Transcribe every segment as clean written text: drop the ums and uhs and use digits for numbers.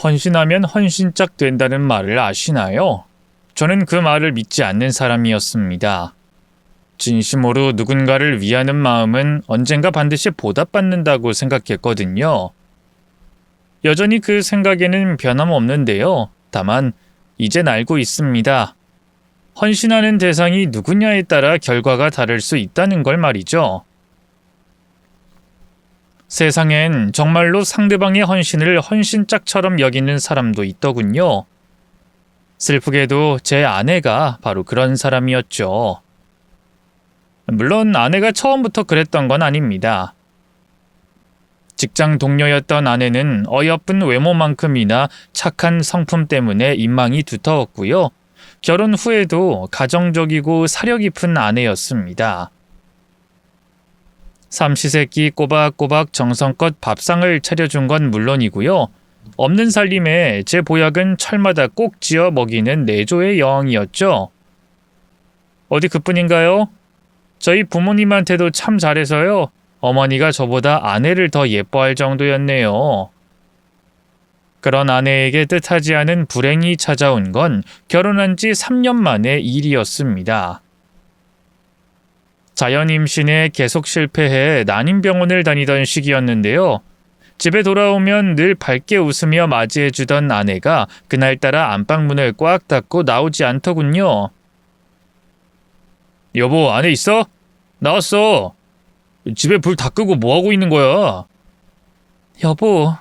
헌신하면 헌신짝 된다는 말을 아시나요? 저는 그 말을 믿지 않는 사람이었습니다. 진심으로 누군가를 위하는 마음은 언젠가 반드시 보답받는다고 생각했거든요. 여전히 그 생각에는 변함없는데요. 다만 이젠 알고 있습니다. 헌신하는 대상이 누구냐에 따라 결과가 다를 수 있다는 걸 말이죠. 세상엔 정말로 상대방의 헌신을 헌신짝처럼 여기는 사람도 있더군요. 슬프게도 제 아내가 바로 그런 사람이었죠. 물론 아내가 처음부터 그랬던 건 아닙니다. 직장 동료였던 아내는 어여쁜 외모만큼이나 착한 성품 때문에 인망이 두터웠고요. 결혼 후에도 가정적이고 사려 깊은 아내였습니다. 삼시세끼 꼬박꼬박 정성껏 밥상을 차려준 건 물론이고요. 없는 살림에 제 보약은 철마다 꼭 지어 먹이는 내조의 여왕이었죠. 어디 그뿐인가요? 저희 부모님한테도 참 잘해서요. 어머니가 저보다 아내를 더 예뻐할 정도였네요. 그런 아내에게 뜻하지 않은 불행이 찾아온 건 결혼한 지 3년 만의 일이었습니다. 자연 임신에 계속 실패해 난임병원을 다니던 시기였는데요. 집에 돌아오면 늘 밝게 웃으며 맞이해주던 아내가 그날따라 안방문을 꽉 닫고 나오지 않더군요. 여보, 안에 있어? 나왔어. 집에 불 다 끄고 뭐하고 있는 거야? 여보.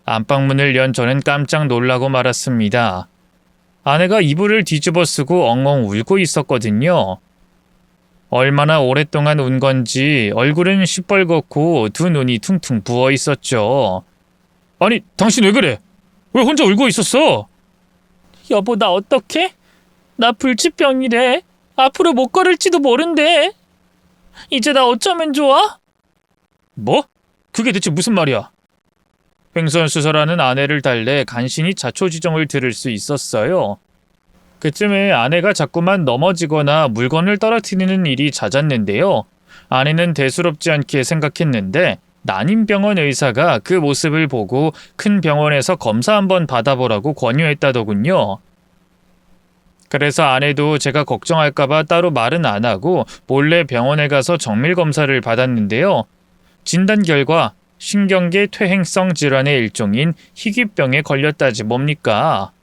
안방문을 연 저는 깜짝 놀라고 말았습니다. 아내가 이불을 뒤집어 쓰고 엉엉 울고 있었거든요. 얼마나 오랫동안 운 건지 얼굴은 시뻘겋고 두 눈이 퉁퉁 부어 있었죠. 아니, 당신 왜 그래? 왜 혼자 울고 있었어? 여보, 나 어떡해? 나 불치병이래. 앞으로 못 걸을지도 모른대. 이제 나 어쩌면 좋아? 뭐? 그게 대체 무슨 말이야? 횡설수설하는 아내를 달래 간신히 자초지종을 들을 수 있었어요. 그쯤에 아내가 자꾸만 넘어지거나 물건을 떨어뜨리는 일이 잦았는데요. 아내는 대수롭지 않게 생각했는데 난임병원 의사가 그 모습을 보고 큰 병원에서 검사 한번 받아보라고 권유했다더군요. 그래서 아내도 제가 걱정할까봐 따로 말은 안 하고 몰래 병원에 가서 정밀검사를 받았는데요. 진단 결과 신경계 퇴행성 질환의 일종인 희귀병에 걸렸다지 뭡니까?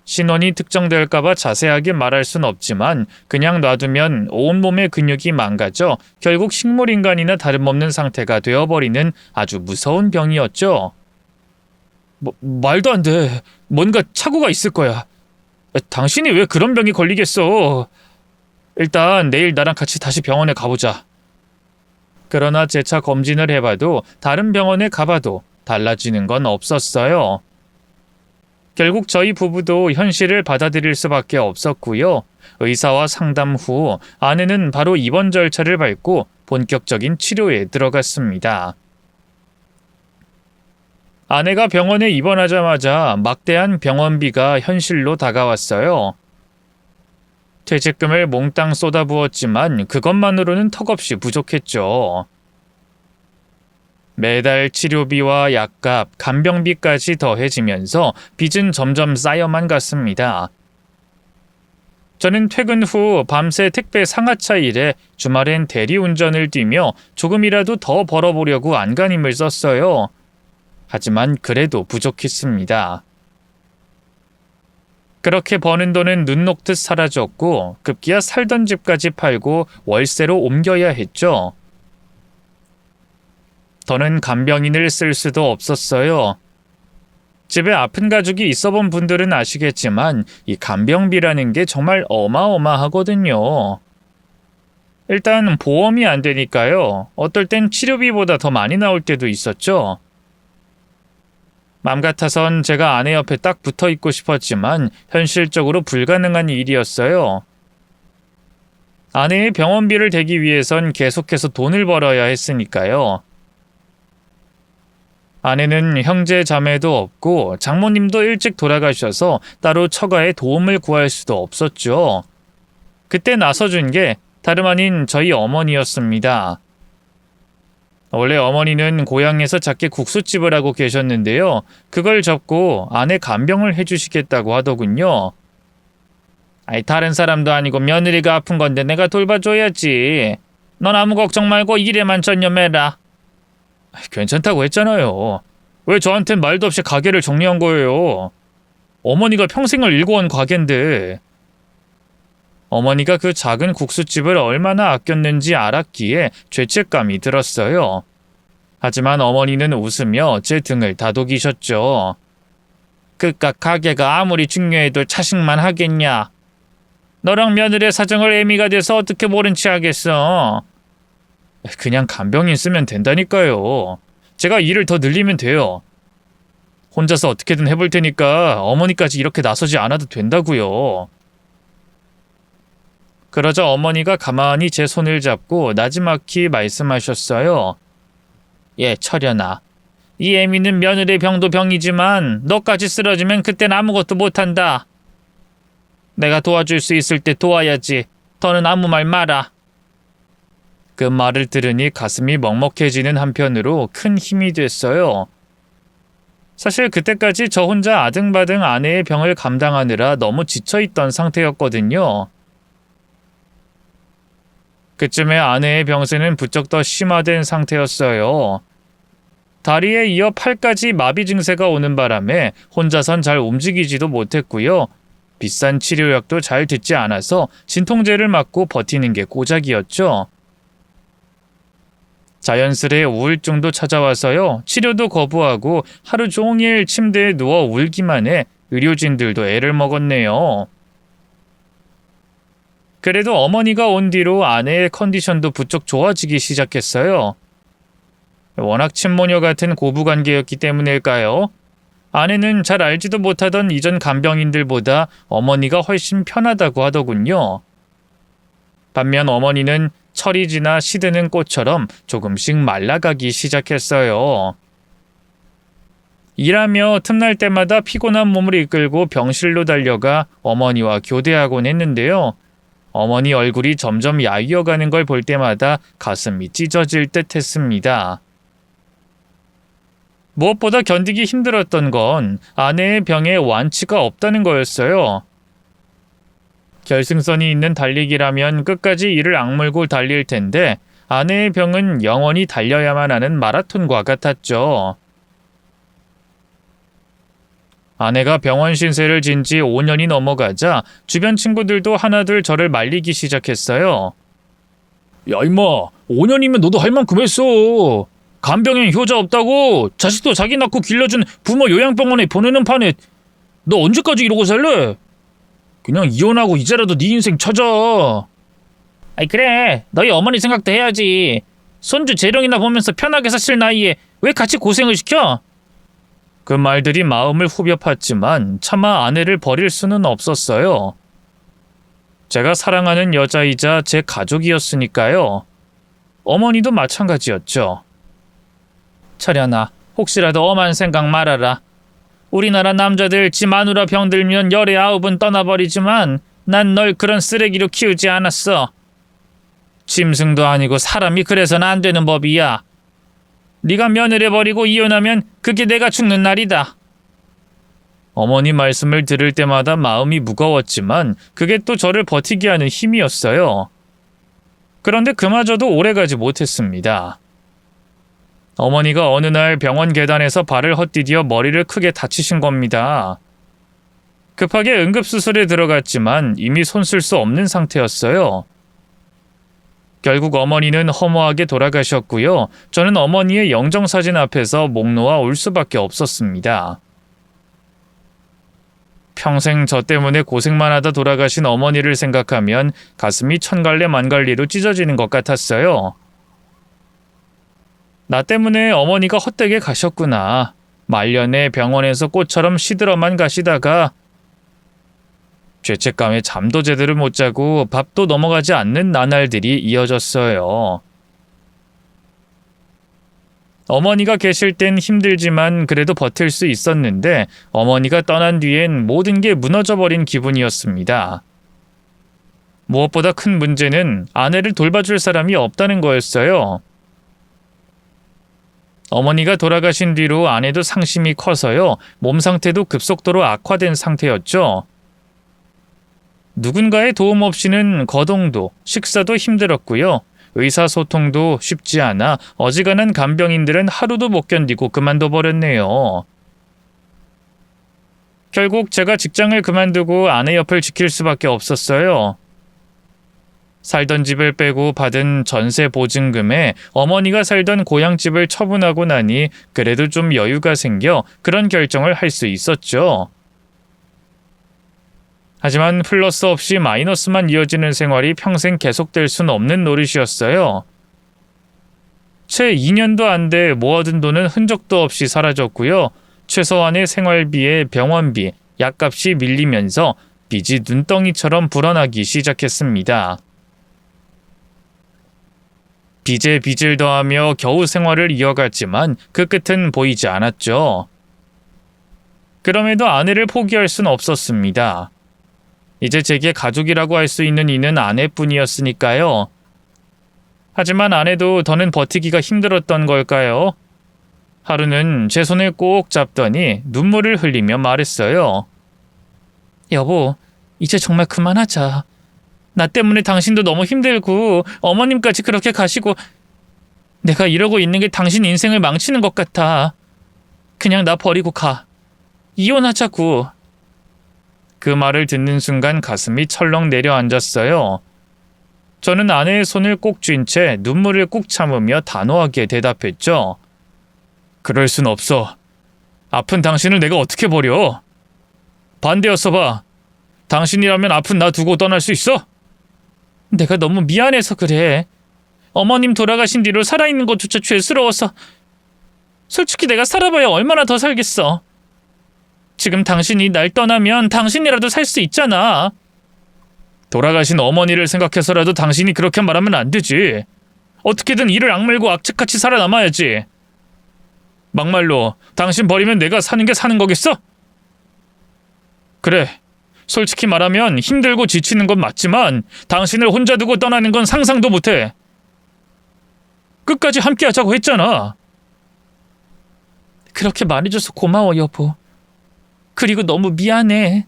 신원이 특정될까봐 자세하게 말할 순 없지만 그냥 놔두면 온몸의 근육이 망가져 결국 식물인간이나 다름없는 상태가 되어버리는 아주 무서운 병이었죠. 말도 안 돼. 뭔가 착오가 있을 거야. 당신이 왜 그런 병이 걸리겠어? 일단 내일 나랑 같이 다시 병원에 가보자. 그러나 재차 검진을 해봐도 다른 병원에 가봐도 달라지는 건 없었어요. 결국 저희 부부도 현실을 받아들일 수밖에 없었고요. 의사와 상담 후 아내는 바로 입원 절차를 밟고 본격적인 치료에 들어갔습니다. 아내가 병원에 입원하자마자 막대한 병원비가 현실로 다가왔어요. 퇴직금을 몽땅 쏟아부었지만 그것만으로는 턱없이 부족했죠. 매달 치료비와 약값, 간병비까지 더해지면서 빚은 점점 쌓여만 갔습니다. 저는 퇴근 후 밤새 택배 상하차 일에 주말엔 대리운전을 뛰며 조금이라도 더 벌어보려고 안간힘을 썼어요. 하지만 그래도 부족했습니다. 그렇게 버는 돈은 눈 녹듯 사라졌고 급기야 살던 집까지 팔고 월세로 옮겨야 했죠. 더는 간병인을 쓸 수도 없었어요. 집에 아픈 가족이 있어본 분들은 아시겠지만 이 간병비라는 게 정말 어마어마하거든요. 일단 보험이 안 되니까요. 어떨 땐 치료비보다 더 많이 나올 때도 있었죠. 맘 같아선 제가 아내 옆에 딱 붙어 있고 싶었지만 현실적으로 불가능한 일이었어요. 아내의 병원비를 대기 위해선 계속해서 돈을 벌어야 했으니까요. 아내는 형제 자매도 없고 장모님도 일찍 돌아가셔서 따로 처가에 도움을 구할 수도 없었죠. 그때 나서준 게 다름 아닌 저희 어머니였습니다. 원래 어머니는 고향에서 작게 국수집을 하고 계셨는데요. 그걸 접고 아내 간병을 해주시겠다고 하더군요. 아이, 다른 사람도 아니고 며느리가 아픈 건데 내가 돌봐줘야지. 넌 아무 걱정 말고 일에만 전념해라. 괜찮다고 했잖아요. 왜 저한텐 말도 없이 가게를 정리한 거예요? 어머니가 평생을 일궈온 가게인데. 어머니가 그 작은 국수집을 얼마나 아꼈는지 알았기에 죄책감이 들었어요. 하지만 어머니는 웃으며 제 등을 다독이셨죠. 그깟 가게가 아무리 중요해도 자식만 하겠냐? 너랑 며느리의 사정을 애미가 돼서 어떻게 모른 체 하겠어? 그냥 간병인 쓰면 된다니까요. 제가 일을 더 늘리면 돼요. 혼자서 어떻게든 해볼 테니까 어머니까지 이렇게 나서지 않아도 된다고요. 그러자 어머니가 가만히 제 손을 잡고 나지막히 말씀하셨어요. 예, 철연아. 이 애미는 며느리의 병도 병이지만 너까지 쓰러지면 그땐 아무것도 못한다. 내가 도와줄 수 있을 때 도와야지. 더는 아무 말 마라. 그 말을 들으니 가슴이 먹먹해지는 한편으로 큰 힘이 됐어요. 사실 그때까지 저 혼자 아등바등 아내의 병을 감당하느라 너무 지쳐있던 상태였거든요. 그쯤에 아내의 병세는 부쩍 더 심화된 상태였어요. 다리에 이어 팔까지 마비 증세가 오는 바람에 혼자선 잘 움직이지도 못했고요. 비싼 치료약도 잘 듣지 않아서 진통제를 맞고 버티는 게 고작이었죠. 자연스레 우울증도 찾아와서요. 치료도 거부하고 하루 종일 침대에 누워 울기만 해 의료진들도 애를 먹었네요. 그래도 어머니가 온 뒤로 아내의 컨디션도 부쩍 좋아지기 시작했어요. 워낙 친모녀 같은 고부관계였기 때문일까요? 아내는 잘 알지도 못하던 이전 간병인들보다 어머니가 훨씬 편하다고 하더군요. 반면 어머니는 철이 지나 시드는 꽃처럼 조금씩 말라가기 시작했어요. 일하며 틈날 때마다 피곤한 몸을 이끌고 병실로 달려가 어머니와 교대하곤 했는데요. 어머니 얼굴이 점점 야위어가는 걸 볼 때마다 가슴이 찢어질 듯 했습니다. 무엇보다 견디기 힘들었던 건 아내의 병에 완치가 없다는 거였어요. 결승선이 있는 달리기라면 끝까지 이를 악물고 달릴 텐데 아내의 병은 영원히 달려야만 하는 마라톤과 같았죠. 아내가 병원 신세를 진 지 5년이 넘어가자 주변 친구들도 하나둘 저를 말리기 시작했어요. 야 임마, 5년이면 너도 할 만큼 했어. 간병인 효자 없다고 자식도 자기 낳고 길러준 부모 요양병원에 보내는 판에 너 언제까지 이러고 살래? 그냥 이혼하고 이제라도 네 인생 찾아. 아이 그래, 너희 어머니 생각도 해야지. 손주 재령이나 보면서 편하게 사실 나이에 왜 같이 고생을 시켜? 그 말들이 마음을 후벼 팠지만 차마 아내를 버릴 수는 없었어요. 제가 사랑하는 여자이자 제 가족이었으니까요. 어머니도 마찬가지였죠. 철연아, 혹시라도 엄한 생각 말아라. 우리나라 남자들 지 마누라 병들면 열에 9은 떠나버리지만 난 널 그런 쓰레기로 키우지 않았어. 짐승도 아니고 사람이 그래서는 안 되는 법이야. 네가 며느리 버리고 이혼하면 그게 내가 죽는 날이다. 어머니 말씀을 들을 때마다 마음이 무거웠지만 그게 또 저를 버티게 하는 힘이었어요. 그런데 그마저도 오래가지 못했습니다. 어머니가 어느 날 병원 계단에서 발을 헛디뎌 머리를 크게 다치신 겁니다. 급하게 응급수술에 들어갔지만 이미 손 쓸 수 없는 상태였어요. 결국 어머니는 허무하게 돌아가셨고요. 저는 어머니의 영정사진 앞에서 목 놓아 울 수밖에 없었습니다. 평생 저 때문에 고생만 하다 돌아가신 어머니를 생각하면 가슴이 천갈래 만갈리로 찢어지는 것 같았어요. 나 때문에 어머니가 헛되게 가셨구나. 말년에 병원에서 꽃처럼 시들어만 가시다가 죄책감에 잠도 제대로 못 자고 밥도 넘어가지 않는 나날들이 이어졌어요. 어머니가 계실 땐 힘들지만 그래도 버틸 수 있었는데 어머니가 떠난 뒤엔 모든 게 무너져버린 기분이었습니다. 무엇보다 큰 문제는 아내를 돌봐줄 사람이 없다는 거였어요. 어머니가 돌아가신 뒤로 아내도 상심이 커서요. 몸 상태도 급속도로 악화된 상태였죠. 누군가의 도움 없이는 거동도, 식사도 힘들었고요. 의사소통도 쉽지 않아 어지간한 간병인들은 하루도 못 견디고 그만둬 버렸네요. 결국 제가 직장을 그만두고 아내 옆을 지킬 수밖에 없었어요. 살던 집을 빼고 받은 전세 보증금에 어머니가 살던 고향집을 처분하고 나니 그래도 좀 여유가 생겨 그런 결정을 할 수 있었죠. 하지만 플러스 없이 마이너스만 이어지는 생활이 평생 계속될 순 없는 노릇이었어요. 채 2년도 안 돼 모아둔 돈은 흔적도 없이 사라졌고요. 최소한의 생활비에 병원비, 약값이 밀리면서 빚이 눈덩이처럼 불어나기 시작했습니다. 빚에 빚을 더하며 겨우 생활을 이어갔지만 그 끝은 보이지 않았죠. 그럼에도 아내를 포기할 순 없었습니다. 이제 제게 가족이라고 할 수 있는 이는 아내뿐이었으니까요. 하지만 아내도 더는 버티기가 힘들었던 걸까요? 하루는 제 손을 꼭 잡더니 눈물을 흘리며 말했어요. 여보, 이제 정말 그만하자. 나 때문에 당신도 너무 힘들고 어머님까지 그렇게 가시고 내가 이러고 있는 게 당신 인생을 망치는 것 같아. 그냥 나 버리고 가. 이혼하자고. 그 말을 듣는 순간 가슴이 철렁 내려앉았어요. 저는 아내의 손을 꼭 쥔 채 눈물을 꾹 참으며 단호하게 대답했죠. 그럴 순 없어. 아픈 당신을 내가 어떻게 버려? 반대였어 봐. 당신이라면 아픈 나 두고 떠날 수 있어? 내가 너무 미안해서 그래. 어머님 돌아가신 뒤로 살아있는 것조차 죄스러워서. 솔직히 내가 살아봐야 얼마나 더 살겠어. 지금 당신이 날 떠나면 당신이라도 살 수 있잖아. 돌아가신 어머니를 생각해서라도 당신이 그렇게 말하면 안 되지. 어떻게든 이를 악물고 악착같이 살아남아야지. 막말로 당신 버리면 내가 사는 게 사는 거겠어? 그래. 솔직히 말하면 힘들고 지치는 건 맞지만 당신을 혼자 두고 떠나는 건 상상도 못해. 끝까지 함께 하자고 했잖아. 그렇게 말해줘서 고마워, 여보. 그리고 너무 미안해.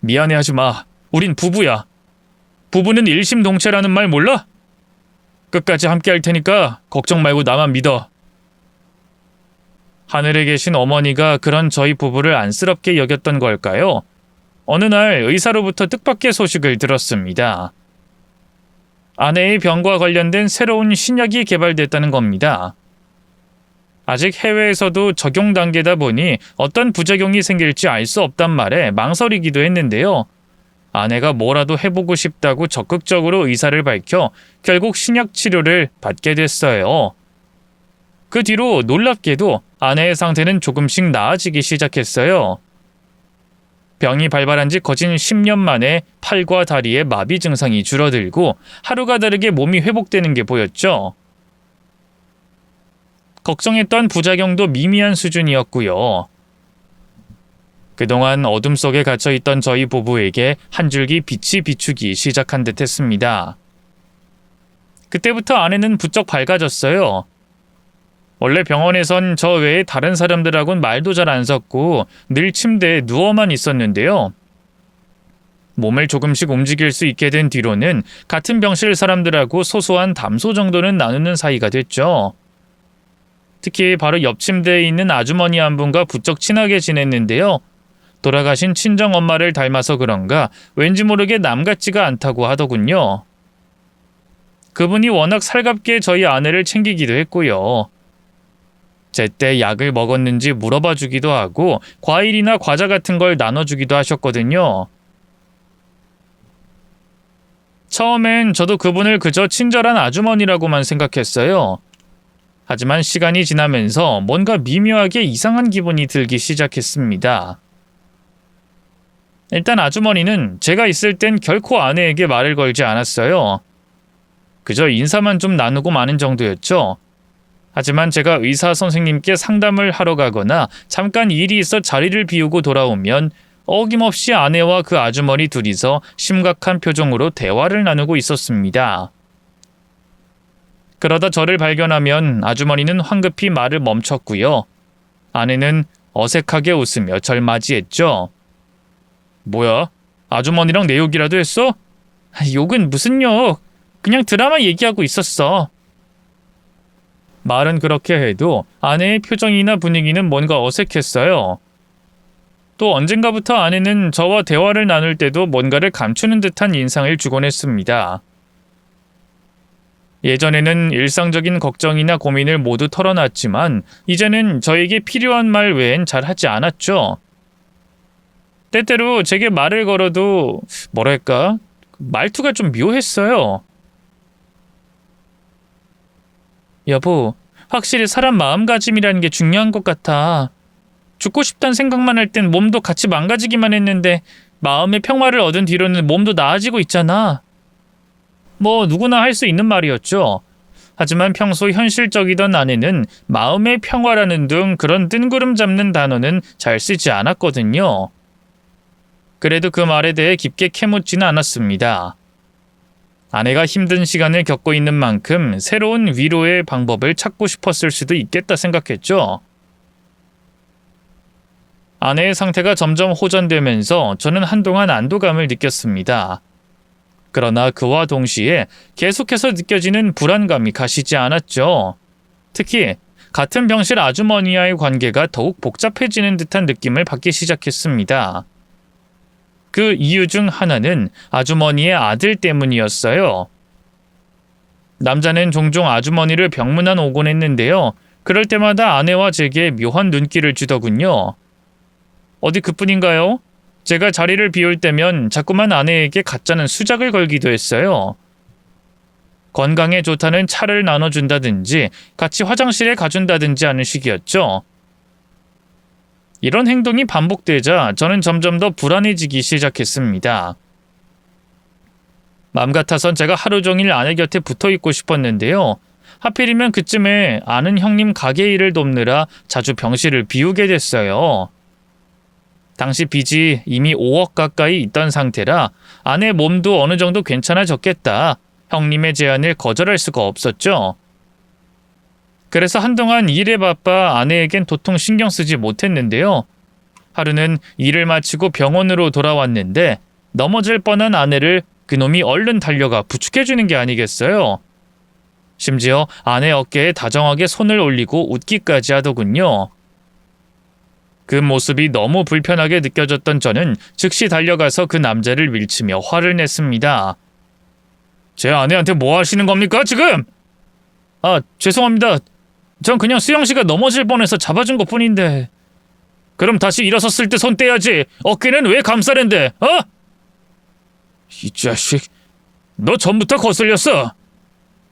미안해하지 마. 우린 부부야. 부부는 일심동체라는 말 몰라? 끝까지 함께 할 테니까 걱정 말고 나만 믿어. 하늘에 계신 어머니가 그런 저희 부부를 안쓰럽게 여겼던 걸까요? 어느 날 의사로부터 뜻밖의 소식을 들었습니다. 아내의 병과 관련된 새로운 신약이 개발됐다는 겁니다. 아직 해외에서도 적용 단계다 보니 어떤 부작용이 생길지 알 수 없단 말에 망설이기도 했는데요. 아내가 뭐라도 해보고 싶다고 적극적으로 의사를 밝혀 결국 신약 치료를 받게 됐어요. 그 뒤로 놀랍게도 아내의 상태는 조금씩 나아지기 시작했어요. 병이 발발한 지 거진 10년 만에 팔과 다리의 마비 증상이 줄어들고 하루가 다르게 몸이 회복되는 게 보였죠. 걱정했던 부작용도 미미한 수준이었고요. 그동안 어둠 속에 갇혀있던 저희 부부에게 한 줄기 빛이 비추기 시작한 듯 했습니다. 그때부터 아내는 부쩍 밝아졌어요. 원래 병원에선 저 외에 다른 사람들하고는 말도 잘 안 섰고 늘 침대에 누워만 있었는데요. 몸을 조금씩 움직일 수 있게 된 뒤로는 같은 병실 사람들하고 소소한 담소 정도는 나누는 사이가 됐죠. 특히 바로 옆 침대에 있는 아주머니 한 분과 부쩍 친하게 지냈는데요. 돌아가신 친정엄마를 닮아서 그런가 왠지 모르게 남 같지가 않다고 하더군요. 그분이 워낙 살갑게 저희 아내를 챙기기도 했고요. 제때 약을 먹었는지 물어봐 주기도 하고 과일이나 과자 같은 걸 나눠주기도 하셨거든요. 처음엔 저도 그분을 그저 친절한 아주머니라고만 생각했어요. 하지만 시간이 지나면서 뭔가 미묘하게 이상한 기분이 들기 시작했습니다. 일단 아주머니는 제가 있을 땐 결코 아내에게 말을 걸지 않았어요. 그저 인사만 좀 나누고 마는 정도였죠. 하지만 제가 의사 선생님께 상담을 하러 가거나 잠깐 일이 있어 자리를 비우고 돌아오면 어김없이 아내와 그 아주머니 둘이서 심각한 표정으로 대화를 나누고 있었습니다. 그러다 저를 발견하면 아주머니는 황급히 말을 멈췄고요. 아내는 어색하게 웃으며 절 맞이했죠. 뭐야? 아주머니랑 내 욕이라도 했어? 욕은 무슨 욕? 그냥 드라마 얘기하고 있었어. 말은 그렇게 해도 아내의 표정이나 분위기는 뭔가 어색했어요. 또 언젠가부터 아내는 저와 대화를 나눌 때도 뭔가를 감추는 듯한 인상을 주곤 했습니다. 예전에는 일상적인 걱정이나 고민을 모두 털어놨지만 이제는 저에게 필요한 말 외엔 잘 하지 않았죠. 때때로 제게 말을 걸어도 뭐랄까 말투가 좀 묘했어요. 여보, 확실히 사람 마음가짐이라는 게 중요한 것 같아. 죽고 싶다는 생각만 할 땐 몸도 같이 망가지기만 했는데 마음의 평화를 얻은 뒤로는 몸도 나아지고 있잖아. 뭐 누구나 할 수 있는 말이었죠. 하지만 평소 현실적이던 아내는 마음의 평화라는 등 그런 뜬구름 잡는 단어는 잘 쓰지 않았거든요. 그래도 그 말에 대해 깊게 캐묻지는 않았습니다. 아내가 힘든 시간을 겪고 있는 만큼 새로운 위로의 방법을 찾고 싶었을 수도 있겠다 생각했죠. 아내의 상태가 점점 호전되면서 저는 한동안 안도감을 느꼈습니다. 그러나 그와 동시에 계속해서 느껴지는 불안감이 가시지 않았죠. 특히 같은 병실 아주머니와의 관계가 더욱 복잡해지는 듯한 느낌을 받기 시작했습니다. 그 이유 중 하나는 아주머니의 아들 때문이었어요. 남자는 종종 아주머니를 병문안 오곤 했는데요. 그럴 때마다 아내와 제게 묘한 눈길을 주더군요. 어디 그뿐인가요? 제가 자리를 비울 때면 자꾸만 아내에게 가짜는 수작을 걸기도 했어요. 건강에 좋다는 차를 나눠준다든지 같이 화장실에 가준다든지 하는 식이었죠. 이런 행동이 반복되자 저는 점점 더 불안해지기 시작했습니다. 맘 같아선 제가 하루 종일 아내 곁에 붙어 있고 싶었는데요. 하필이면 그쯤에 아는 형님 가게 일을 돕느라 자주 병실을 비우게 됐어요. 당시 빚이 이미 5억 가까이 있던 상태라 아내 몸도 어느 정도 괜찮아졌겠다. 형님의 제안을 거절할 수가 없었죠. 그래서 한동안 일에 바빠 아내에겐 도통 신경 쓰지 못했는데요. 하루는 일을 마치고 병원으로 돌아왔는데 넘어질 뻔한 아내를 그놈이 얼른 달려가 부축해주는 게 아니겠어요. 심지어 아내 어깨에 다정하게 손을 올리고 웃기까지 하더군요. 그 모습이 너무 불편하게 느껴졌던 저는 즉시 달려가서 그 남자를 밀치며 화를 냈습니다. 제 아내한테 뭐 하시는 겁니까 지금? 죄송합니다. 전 그냥 수영씨가 넘어질 뻔해서 잡아준 것뿐인데. 그럼 다시 일어섰을 때 손 떼야지. 어깨는 왜 감싸랜데? 이 자식, 너 전부터 거슬렸어.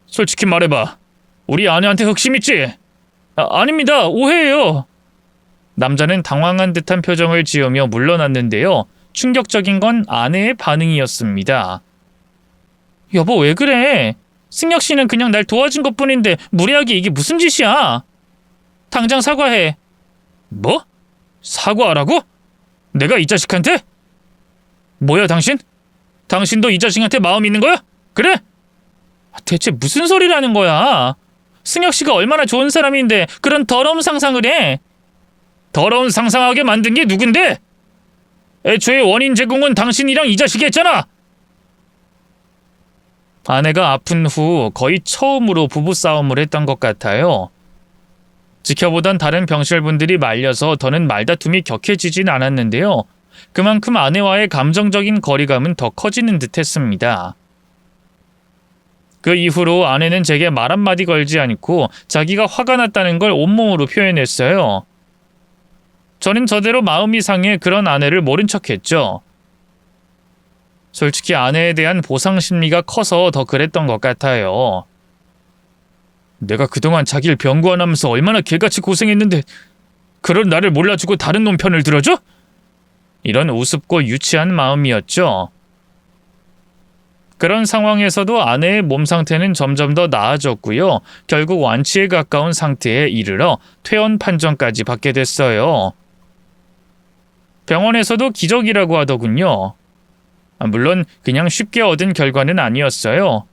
솔직히 말해봐. 우리 아내한테 흑심 있지? 아닙니다. 오해예요. 남자는 당황한 듯한 표정을 지으며 물러났는데요. 충격적인 건 아내의 반응이었습니다. 여보, 왜 그래? 승혁 씨는 그냥 날 도와준 것뿐인데 무례하게 이게 무슨 짓이야? 당장 사과해. 뭐? 사과하라고? 내가 이 자식한테? 뭐야 당신? 당신도 이 자식한테 마음 있는 거야? 그래? 대체 무슨 소리라는 거야? 승혁 씨가 얼마나 좋은 사람인데 그런 더러운 상상을 해? 더러운 상상하게 만든 게 누군데? 애초에 원인 제공은 당신이랑 이 자식이 했잖아. 아내가 아픈 후 거의 처음으로 부부싸움을 했던 것 같아요. 지켜보던 다른 병실분들이 말려서 더는 말다툼이 격해지진 않았는데요. 그만큼 아내와의 감정적인 거리감은 더 커지는 듯 했습니다. 그 이후로 아내는 제게 말 한마디 걸지 않고 자기가 화가 났다는 걸 온몸으로 표현했어요. 저는 저대로 마음이 상해 그런 아내를 모른 척했죠. 솔직히 아내에 대한 보상 심리가 커서 더 그랬던 것 같아요. 내가 그동안 자기를 병구안하면서 얼마나 개같이 고생했는데 그런 나를 몰라주고 다른 놈 편을 들어줘? 이런 우습고 유치한 마음이었죠. 그런 상황에서도 아내의 몸 상태는 점점 더 나아졌고요. 결국 완치에 가까운 상태에 이르러 퇴원 판정까지 받게 됐어요. 병원에서도 기적이라고 하더군요. 물론 그냥 쉽게 얻은 결과는 아니었어요.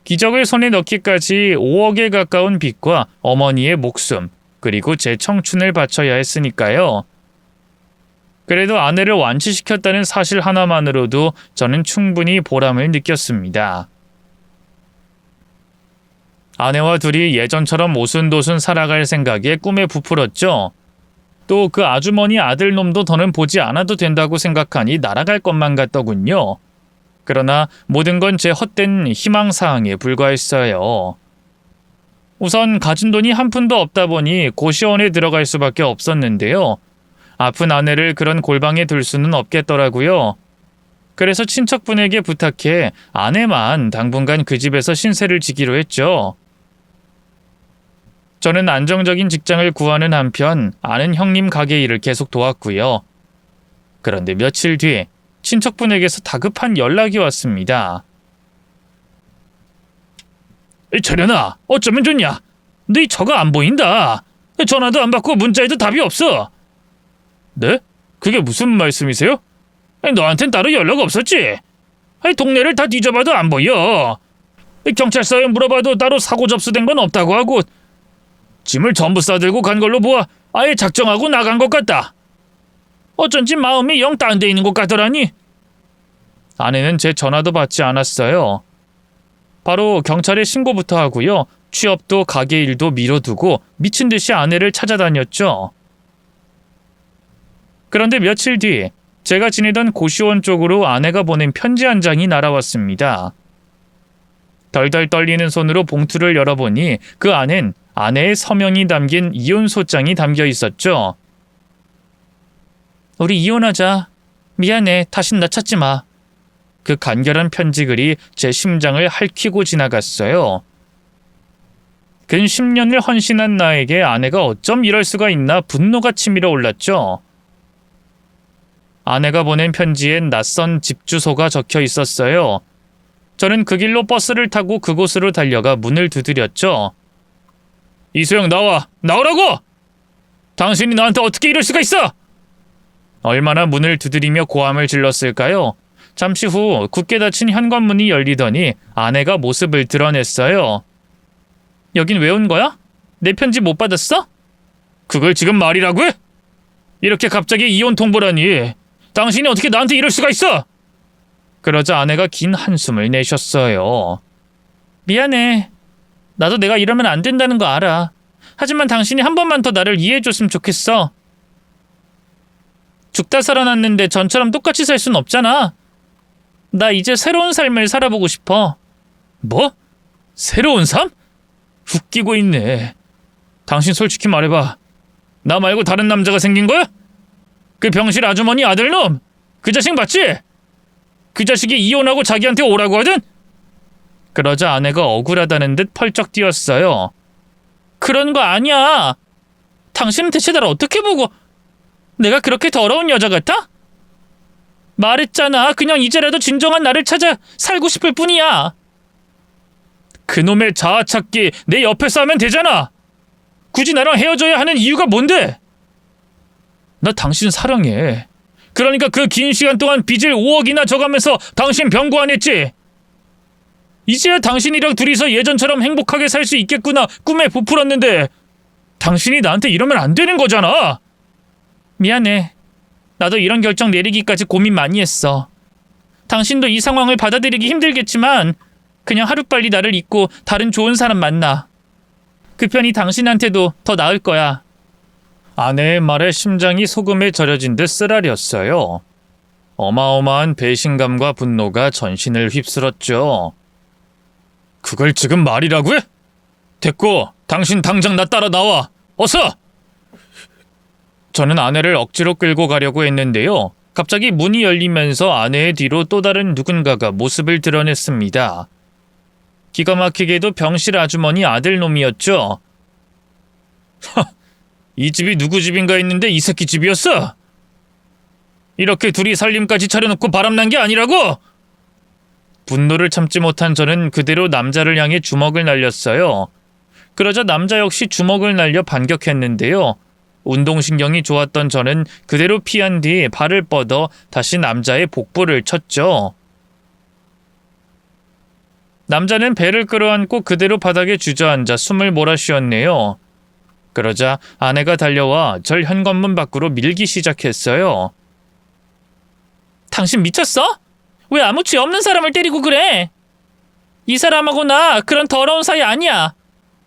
기적을 손에 넣기까지 5억에 가까운 빚과 어머니의 목숨, 그리고 제 청춘을 바쳐야 했으니까요. 그래도 아내를 완치시켰다는 사실 하나만으로도 저는 충분히 보람을 느꼈습니다. 아내와 둘이 예전처럼 오순도순 살아갈 생각에 꿈에 부풀었죠. 또 그 아주머니 아들놈도 더는 보지 않아도 된다고 생각하니 날아갈 것만 같더군요. 그러나 모든 건 제 헛된 희망사항에 불과했어요. 우선 가진 돈이 한 푼도 없다 보니 고시원에 들어갈 수밖에 없었는데요. 아픈 아내를 그런 골방에 둘 수는 없겠더라고요. 그래서 친척분에게 부탁해 아내만 당분간 그 집에서 신세를 지기로 했죠. 저는 안정적인 직장을 구하는 한편 아는 형님 가게 일을 계속 도왔고요. 그런데 며칠 뒤 친척분에게서 다급한 연락이 왔습니다. 철현아, 어쩌면 좋냐? 네 처가 안 보인다. 전화도 안 받고 문자에도 답이 없어. 네? 그게 무슨 말씀이세요? 너한텐 따로 연락 없었지? 동네를 다 뒤져봐도 안 보여. 경찰서에 물어봐도 따로 사고 접수된 건 없다고 하고 짐을 전부 싸들고 간 걸로 보아 아예 작정하고 나간 것 같다. 어쩐지 마음이 영 딴 데 있는 것 같더라니. 아내는 제 전화도 받지 않았어요. 바로 경찰에 신고부터 하고요. 취업도 가게 일도 미뤄두고 미친 듯이 아내를 찾아다녔죠. 그런데 며칠 뒤 제가 지내던 고시원 쪽으로 아내가 보낸 편지 한 장이 날아왔습니다. 덜덜 떨리는 손으로 봉투를 열어보니 그 안엔 아내의 서명이 담긴 이혼소장이 담겨 있었죠. 우리 이혼하자. 미안해. 다신 나 찾지 마. 그 간결한 편지글이 제 심장을 핥히고 지나갔어요. 근 10년을 헌신한 나에게 아내가 어쩜 이럴 수가 있나 분노가 치밀어 올랐죠. 아내가 보낸 편지엔 낯선 집 주소가 적혀 있었어요. 저는 그 길로 버스를 타고 그곳으로 달려가 문을 두드렸죠. 이소영 나와! 나오라고! 당신이 나한테 어떻게 이럴 수가 있어! 얼마나 문을 두드리며 고함을 질렀을까요? 잠시 후 굳게 닫힌 현관문이 열리더니 아내가 모습을 드러냈어요. 여긴 왜 온 거야? 내 편지 못 받았어? 그걸 지금 말이라고 해? 이렇게 갑자기 이혼 통보라니. 당신이 어떻게 나한테 이럴 수가 있어? 그러자 아내가 긴 한숨을 내셨어요. 미안해. 나도 내가 이러면 안 된다는 거 알아. 하지만 당신이 한 번만 더 나를 이해해줬으면 좋겠어. 죽다 살아났는데 전처럼 똑같이 살 순 없잖아. 나 이제 새로운 삶을 살아보고 싶어. 뭐? 새로운 삶? 웃기고 있네. 당신 솔직히 말해봐. 나 말고 다른 남자가 생긴 거야? 그 병실 아주머니 아들놈? 그 자식 맞지? 그 자식이 이혼하고 자기한테 오라고 하든? 그러자 아내가 억울하다는 듯 펄쩍 뛰었어요. 그런 거 아니야. 당신은 대체 나를 어떻게 보고... 내가 그렇게 더러운 여자 같아? 말했잖아. 그냥 이제라도 진정한 나를 찾아 살고 싶을 뿐이야. 그놈의 자아 찾기 내 옆에서 하면 되잖아. 굳이 나랑 헤어져야 하는 이유가 뭔데? 나 당신 사랑해. 그러니까 그 긴 시간 동안 빚을 5억이나 져가면서 당신 병고 안 했지? 이제야 당신이랑 둘이서 예전처럼 행복하게 살 수 있겠구나 꿈에 부풀었는데 당신이 나한테 이러면 안 되는 거잖아. 미안해. 나도 이런 결정 내리기까지 고민 많이 했어. 당신도 이 상황을 받아들이기 힘들겠지만 그냥 하루빨리 나를 잊고 다른 좋은 사람 만나. 그 편이 당신한테도 더 나을 거야. 아내의 말에 심장이 소금에 절여진 듯 쓰라렸어요. 어마어마한 배신감과 분노가 전신을 휩쓸었죠. 그걸 지금 말이라고 해? 됐고, 당신 당장 나 따라 나와. 어서! 저는 아내를 억지로 끌고 가려고 했는데요. 갑자기 문이 열리면서 아내의 뒤로 또 다른 누군가가 모습을 드러냈습니다. 기가 막히게도 병실 아주머니 아들놈이었죠. 이 집이 누구 집인가 했는데 이 새끼 집이었어? 이렇게 둘이 살림까지 차려놓고 바람난 게 아니라고? 분노를 참지 못한 저는 그대로 남자를 향해 주먹을 날렸어요. 그러자 남자 역시 주먹을 날려 반격했는데요. 운동신경이 좋았던 저는 그대로 피한 뒤 발을 뻗어 다시 남자의 복부를 쳤죠. 남자는 배를 끌어안고 그대로 바닥에 주저앉아 숨을 몰아쉬었네요. 그러자 아내가 달려와 절 현관문 밖으로 밀기 시작했어요. 당신 미쳤어? 왜 아무 죄 없는 사람을 때리고 그래? 이 사람하고 나 그런 더러운 사이 아니야.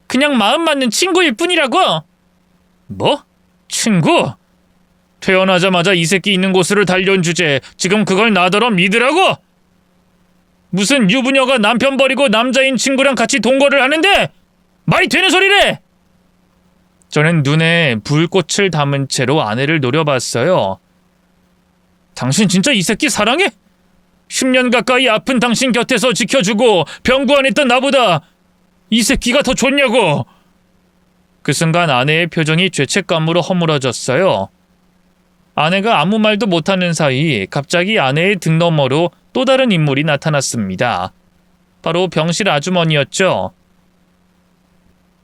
그냥 마음 맞는 친구일 뿐이라고. 뭐? 친구? 태어나자마자 이 새끼 있는 곳으로 달려온 주제에 지금 그걸 나더러 믿으라고? 무슨 유부녀가 남편 버리고 남자인 친구랑 같이 동거를 하는데 말이 되는 소리래! 저는 눈에 불꽃을 담은 채로 아내를 노려봤어요. 당신 진짜 이 새끼 사랑해? 10년 가까이 아픈 당신 곁에서 지켜주고 병구 안 했던 나보다 이 새끼가 더 좋냐고! 그 순간 아내의 표정이 죄책감으로 허물어졌어요. 아내가 아무 말도 못하는 사이 갑자기 아내의 등 너머로 또 다른 인물이 나타났습니다. 바로 병실 아주머니였죠.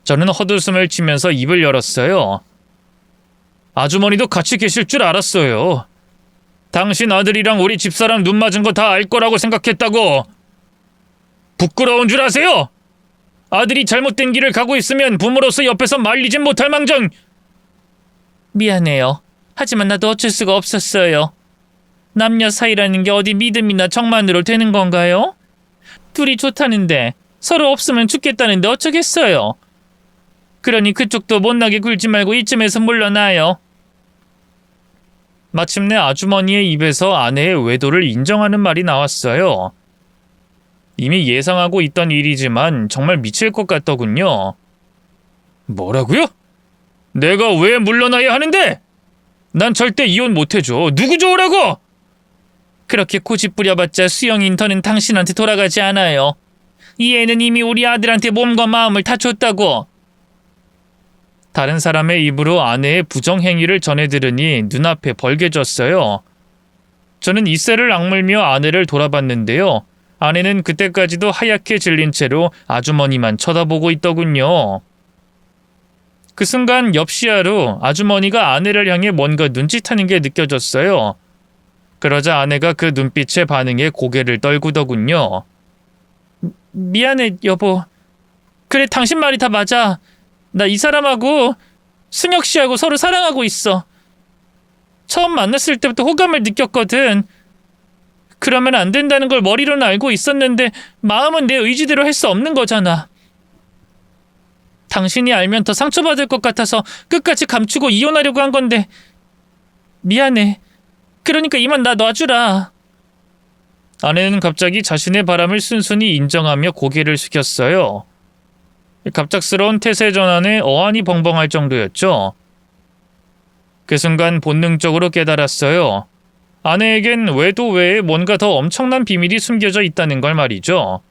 저는 헛웃음을 치면서 입을 열었어요. 아주머니도 같이 계실 줄 알았어요. 당신 아들이랑 우리 집사람 눈 맞은 거 다 알 거라고 생각했다고. 부끄러운 줄 아세요? 아들이 잘못된 길을 가고 있으면 부모로서 옆에서 말리진 못할 망정. 미안해요. 하지만 나도 어쩔 수가 없었어요. 남녀 사이라는 게 어디 믿음이나 정만으로 되는 건가요? 둘이 좋다는데 서로 없으면 죽겠다는데 어쩌겠어요. 그러니 그쪽도 못나게 굴지 말고 이쯤에서 물러나요. 마침내 아주머니의 입에서 아내의 외도를 인정하는 말이 나왔어요. 이미 예상하고 있던 일이지만 정말 미칠 것 같더군요. 뭐라고요? 내가 왜 물러나야 하는데? 난 절대 이혼 못해줘. 누구 좋으라고? 그렇게 고집 부려봤자 수영 인턴은 당신한테 돌아가지 않아요. 이 애는 이미 우리 아들한테 몸과 마음을 다 줬다고. 다른 사람의 입으로 아내의 부정행위를 전해 들으니 눈앞에 벌개졌어요. 저는 이새를 악물며 아내를 돌아봤는데요. 아내는 그때까지도 하얗게 질린 채로 아주머니만 쳐다보고 있더군요. 그 순간 옆 시야로 아주머니가 아내를 향해 뭔가 눈짓하는 게 느껴졌어요. 그러자 아내가 그 눈빛에 반응해 고개를 떨구더군요. 미안해, 여보. 그래, 당신 말이 다 맞아. 나 이 사람하고 승혁 씨하고 서로 사랑하고 있어. 처음 만났을 때부터 호감을 느꼈거든. 그러면 안 된다는 걸 머리로는 알고 있었는데 마음은 내 의지대로 할 수 없는 거잖아. 당신이 알면 더 상처받을 것 같아서 끝까지 감추고 이혼하려고 한 건데 미안해. 그러니까 이만 나 놔주라. 아내는 갑자기 자신의 바람을 순순히 인정하며 고개를 숙였어요. 갑작스러운 태세 전환에 어안이 벙벙할 정도였죠. 그 순간 본능적으로 깨달았어요. 아내에겐 외도 외에 뭔가 더 엄청난 비밀이 숨겨져 있다는 걸 말이죠.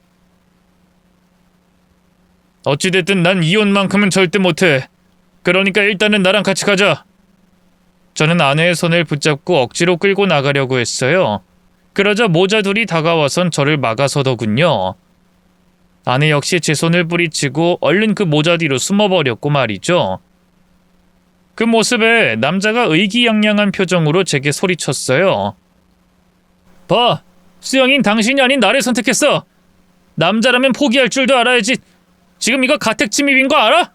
어찌됐든 난 이혼만큼은 절대 못해. 그러니까 일단은 나랑 같이 가자. 저는 아내의 손을 붙잡고 억지로 끌고 나가려고 했어요. 그러자 모자 둘이 다가와선 저를 막아서더군요. 아내 역시 제 손을 뿌리치고 얼른 그 모자 뒤로 숨어버렸고 말이죠. 그 모습에 남자가 의기양양한 표정으로 제게 소리쳤어요. 봐! 수영인 당신이 아닌 나를 선택했어! 남자라면 포기할 줄도 알아야지. 지금 이거 가택 침입인 거 알아?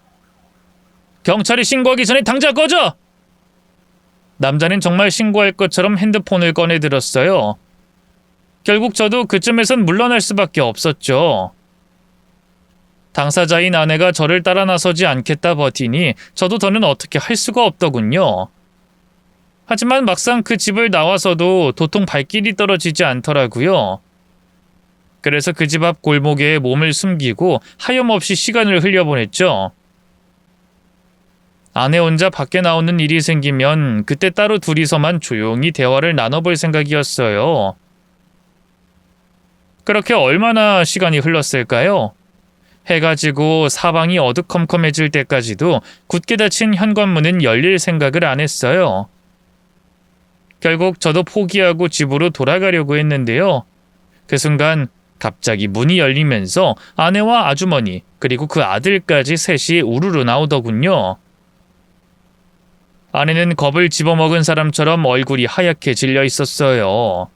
경찰에 신고하기 전에 당장 꺼져! 남자는 정말 신고할 것처럼 핸드폰을 꺼내 들었어요. 결국 저도 그쯤에선 물러날 수밖에 없었죠. 당사자인 아내가 저를 따라 나서지 않겠다 버티니 저도 더는 어떻게 할 수가 없더군요. 하지만 막상 그 집을 나와서도 도통 발길이 떨어지지 않더라고요. 그래서 그 집 앞 골목에 몸을 숨기고 하염없이 시간을 흘려보냈죠. 아내 혼자 밖에 나오는 일이 생기면 그때 따로 둘이서만 조용히 대화를 나눠볼 생각이었어요. 그렇게 얼마나 시간이 흘렀을까요? 해가 지고 사방이 어두컴컴해질 때까지도 굳게 닫힌 현관문은 열릴 생각을 안 했어요. 결국 저도 포기하고 집으로 돌아가려고 했는데요. 그 순간 갑자기 문이 열리면서 아내와 아주머니 그리고 그 아들까지 셋이 우르르 나오더군요. 아내는 겁을 집어먹은 사람처럼 얼굴이 하얗게 질려 있었어요.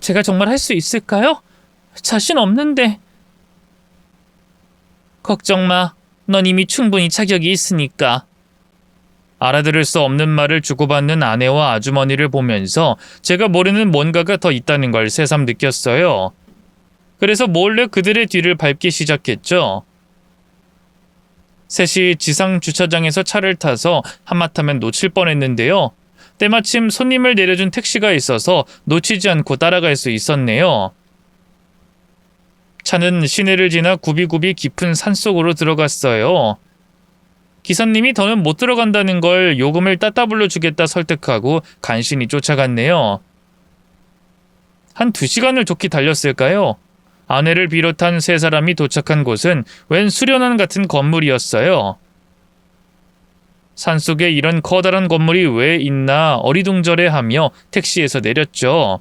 제가 정말 할 수 있을까요? 자신 없는데. 걱정 마. 넌 이미 충분히 자격이 있으니까. 알아들을 수 없는 말을 주고받는 아내와 아주머니를 보면서 제가 모르는 뭔가가 더 있다는 걸 새삼 느꼈어요. 그래서 몰래 그들의 뒤를 밟기 시작했죠. 셋이 지상 주차장에서 차를 타서 하마터면 놓칠 뻔했는데요. 때마침 손님을 내려준 택시가 있어서 놓치지 않고 따라갈 수 있었네요. 차는 시내를 지나 굽이굽이 깊은 산속으로 들어갔어요. 기사님이 더는 못 들어간다는 걸 요금을 따따블로 주겠다 설득하고 간신히 쫓아갔네요. 한 2시간을 좋게 달렸을까요? 아내를 비롯한 3사람이 도착한 곳은 웬 수련원 같은 건물이었어요. 산속에 이런 커다란 건물이 왜 있나 어리둥절해하며 택시에서 내렸죠.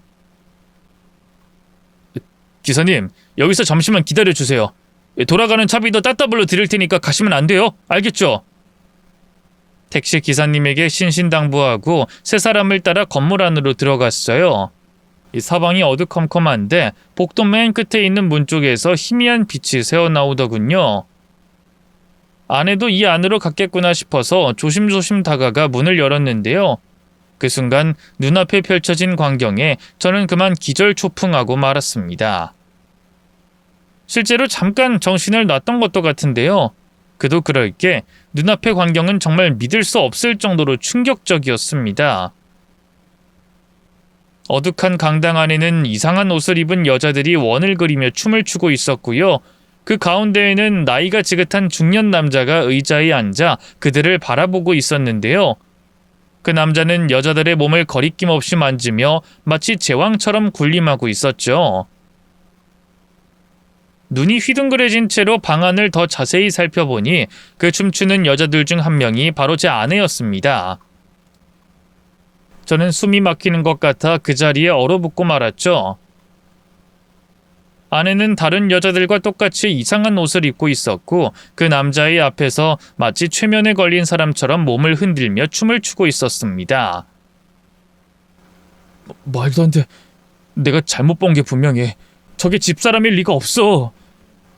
기사님, 여기서 잠시만 기다려주세요. 돌아가는 차비도 따따블로 드릴 테니까 가시면 안 돼요? 알겠죠? 택시 기사님에게 신신당부하고 3사람을 따라 건물 안으로 들어갔어요. 이 사방이 어두컴컴한데 복도 맨 끝에 있는 문 쪽에서 희미한 빛이 새어나오더군요. 아내도 이 안으로 갔겠구나 싶어서 조심조심 다가가 문을 열었는데요. 그 순간 눈앞에 펼쳐진 광경에 저는 그만 기절초풍하고 말았습니다. 실제로 잠깐 정신을 놨던 것도 같은데요. 그도 그럴 게 눈앞의 광경은 정말 믿을 수 없을 정도로 충격적이었습니다. 어둑한 강당 안에는 이상한 옷을 입은 여자들이 원을 그리며 춤을 추고 있었고요. 그 가운데에는 나이가 지긋한 중년 남자가 의자에 앉아 그들을 바라보고 있었는데요. 그 남자는 여자들의 몸을 거리낌 없이 만지며 마치 제왕처럼 군림하고 있었죠. 눈이 휘둥그레진 채로 방 안을 더 자세히 살펴보니 그 춤추는 여자들 중 한 명이 바로 제 아내였습니다. 저는 숨이 막히는 것 같아 그 자리에 얼어붙고 말았죠. 아내는 다른 여자들과 똑같이 이상한 옷을 입고 있었고 그 남자의 앞에서 마치 최면에 걸린 사람처럼 몸을 흔들며 춤을 추고 있었습니다. 말도 안 돼. 내가 잘못 본 게 분명해. 저게 집사람일 리가 없어.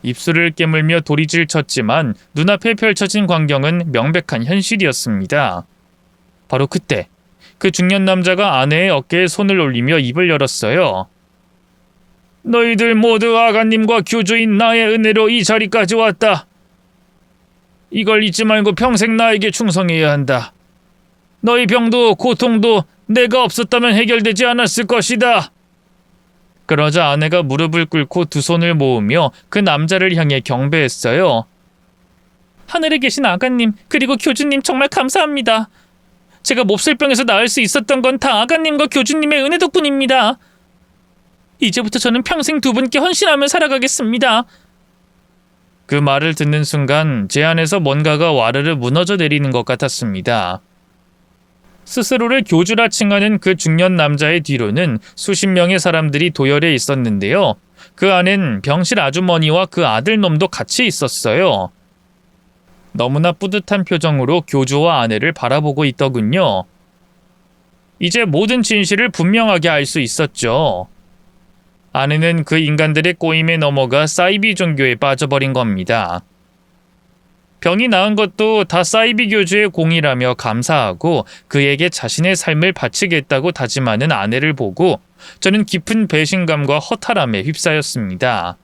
입술을 깨물며 도리질 쳤지만 눈앞에 펼쳐진 광경은 명백한 현실이었습니다. 바로 그때 그 중년 남자가 아내의 어깨에 손을 올리며 입을 열었어요. 너희들 모두 아가님과 교주인 나의 은혜로 이 자리까지 왔다. 이걸 잊지 말고 평생 나에게 충성해야 한다. 너희 병도 고통도 내가 없었다면 해결되지 않았을 것이다. 그러자 아내가 무릎을 꿇고 2손을 모으며 그 남자를 향해 경배했어요. 하늘에 계신 아가님 그리고 교주님 정말 감사합니다. 제가 몹쓸병에서 나을 수 있었던 건 다 아가님과 교주님의 은혜 덕분입니다. 이제부터 저는 평생 2분께 헌신하며 살아가겠습니다. 그 말을 듣는 순간 제 안에서 뭔가가 와르르 무너져 내리는 것 같았습니다. 스스로를 교주라 칭하는 그 중년 남자의 뒤로는 수십 명의 사람들이 도열해 있었는데요. 그 안엔 병실 아주머니와 그 아들놈도 같이 있었어요. 너무나 뿌듯한 표정으로 교주와 아내를 바라보고 있더군요. 이제 모든 진실을 분명하게 알 수 있었죠. 아내는 그 인간들의 꼬임에 넘어가 사이비 종교에 빠져버린 겁니다. 병이 나은 것도 다 사이비 교주의 공이라며 감사하고 그에게 자신의 삶을 바치겠다고 다짐하는 아내를 보고 저는 깊은 배신감과 허탈함에 휩싸였습니다.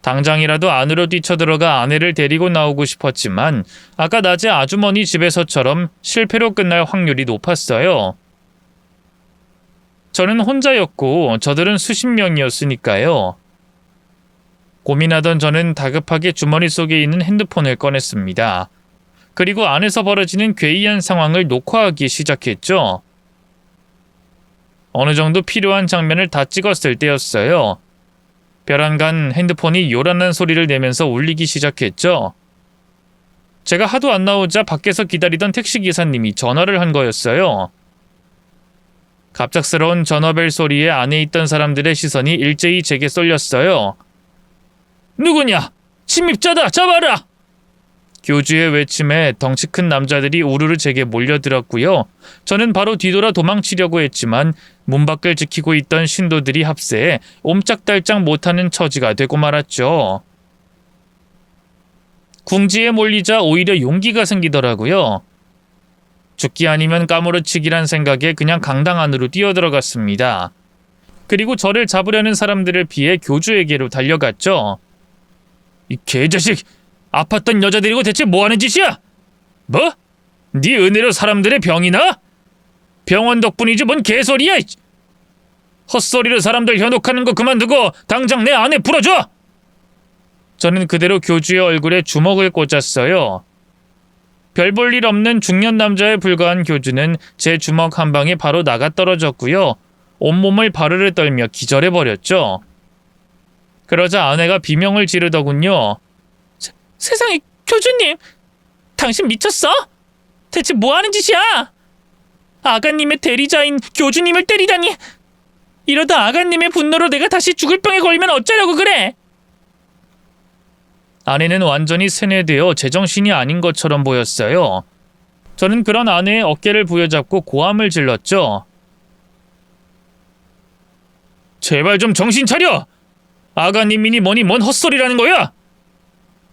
당장이라도 안으로 뛰쳐들어가 아내를 데리고 나오고 싶었지만 아까 낮에 아주머니 집에서처럼 실패로 끝날 확률이 높았어요. 저는 혼자였고 저들은 수십 명이었으니까요. 고민하던 저는 다급하게 주머니 속에 있는 핸드폰을 꺼냈습니다. 그리고 안에서 벌어지는 괴이한 상황을 녹화하기 시작했죠. 어느 정도 필요한 장면을 다 찍었을 때였어요. 벼랑간 핸드폰이 요란한 소리를 내면서 울리기 시작했죠. 제가 하도 안 나오자 밖에서 기다리던 택시기사님이 전화를 한 거였어요. 갑작스러운 전화벨 소리에 안에 있던 사람들의 시선이 일제히 제게 쏠렸어요. 누구냐? 침입자다! 잡아라! 교주의 외침에 덩치 큰 남자들이 우르르 제게 몰려들었고요. 저는 바로 뒤돌아 도망치려고 했지만 문 밖을 지키고 있던 신도들이 합세해 옴짝달짝 못하는 처지가 되고 말았죠. 궁지에 몰리자 오히려 용기가 생기더라고요. 죽기 아니면 까무러치기란 생각에 그냥 강당 안으로 뛰어들어갔습니다. 그리고 저를 잡으려는 사람들을 피해 교주에게로 달려갔죠. 이 개자식! 아팠던 여자들이고 대체 뭐하는 짓이야? 뭐? 네 은혜로 사람들의 병이 나? 병원 덕분이지 뭔 개소리야! 헛소리로 사람들 현혹하는 거 그만두고 당장 내 안에 불어줘! 저는 그대로 교주의 얼굴에 주먹을 꽂았어요. 별 볼 일 없는 중년 남자에 불과한 교주는 제 주먹 한 방에 바로 나가 떨어졌고요. 온몸을 바르르 떨며 기절해버렸죠. 그러자 아내가 비명을 지르더군요. 세상에, 교주님! 당신 미쳤어? 대체 뭐하는 짓이야? 아가님의 대리자인 교주님을 때리다니! 이러다 아가님의 분노로 내가 다시 죽을 병에 걸리면 어쩌려고 그래? 아내는 완전히 세뇌되어 제정신이 아닌 것처럼 보였어요. 저는 그런 아내의 어깨를 부여잡고 고함을 질렀죠. 제발 좀 정신 차려! 아가님이니 뭐니 뭔 헛소리라는 거야?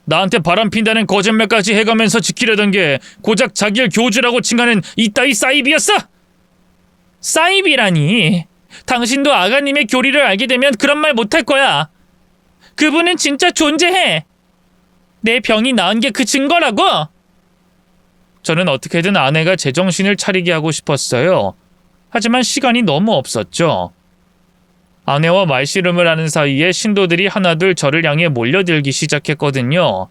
나한테 바람핀다는 거짓말까지 해가면서 지키려던 게 고작 자기를 교주라고 칭하는 이따위 사이비였어? 사이비라니? 당신도 아가님의 교리를 알게 되면 그런 말 못할 거야. 그분은 진짜 존재해. 내 병이 나은 게 그 증거라고. 저는 어떻게든 아내가 제정신을 차리게 하고 싶었어요. 하지만 시간이 너무 없었죠. 아내와 말씨름을 하는 사이에 신도들이 하나둘 저를 향해 몰려들기 시작했거든요.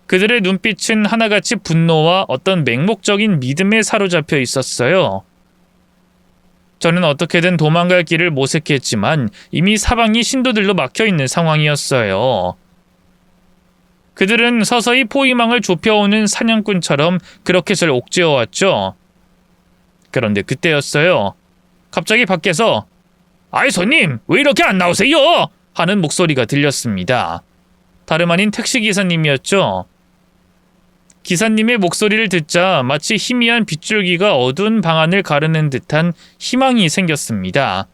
그들의 눈빛은 하나같이 분노와 어떤 맹목적인 믿음에 사로잡혀 있었어요. 저는 어떻게든 도망갈 길을 모색했지만 이미 사방이 신도들로 막혀있는 상황이었어요. 그들은 서서히 포위망을 좁혀오는 사냥꾼처럼 그렇게 절 옥죄어왔죠. 그런데 그때였어요. 갑자기 밖에서 아이 손님, 왜 이렇게 안 나오세요? 하는 목소리가 들렸습니다. 다름 아닌 택시기사님이었죠. 기사님의 목소리를 듣자 마치 희미한 빗줄기가 어두운 방안을 가르는 듯한 희망이 생겼습니다.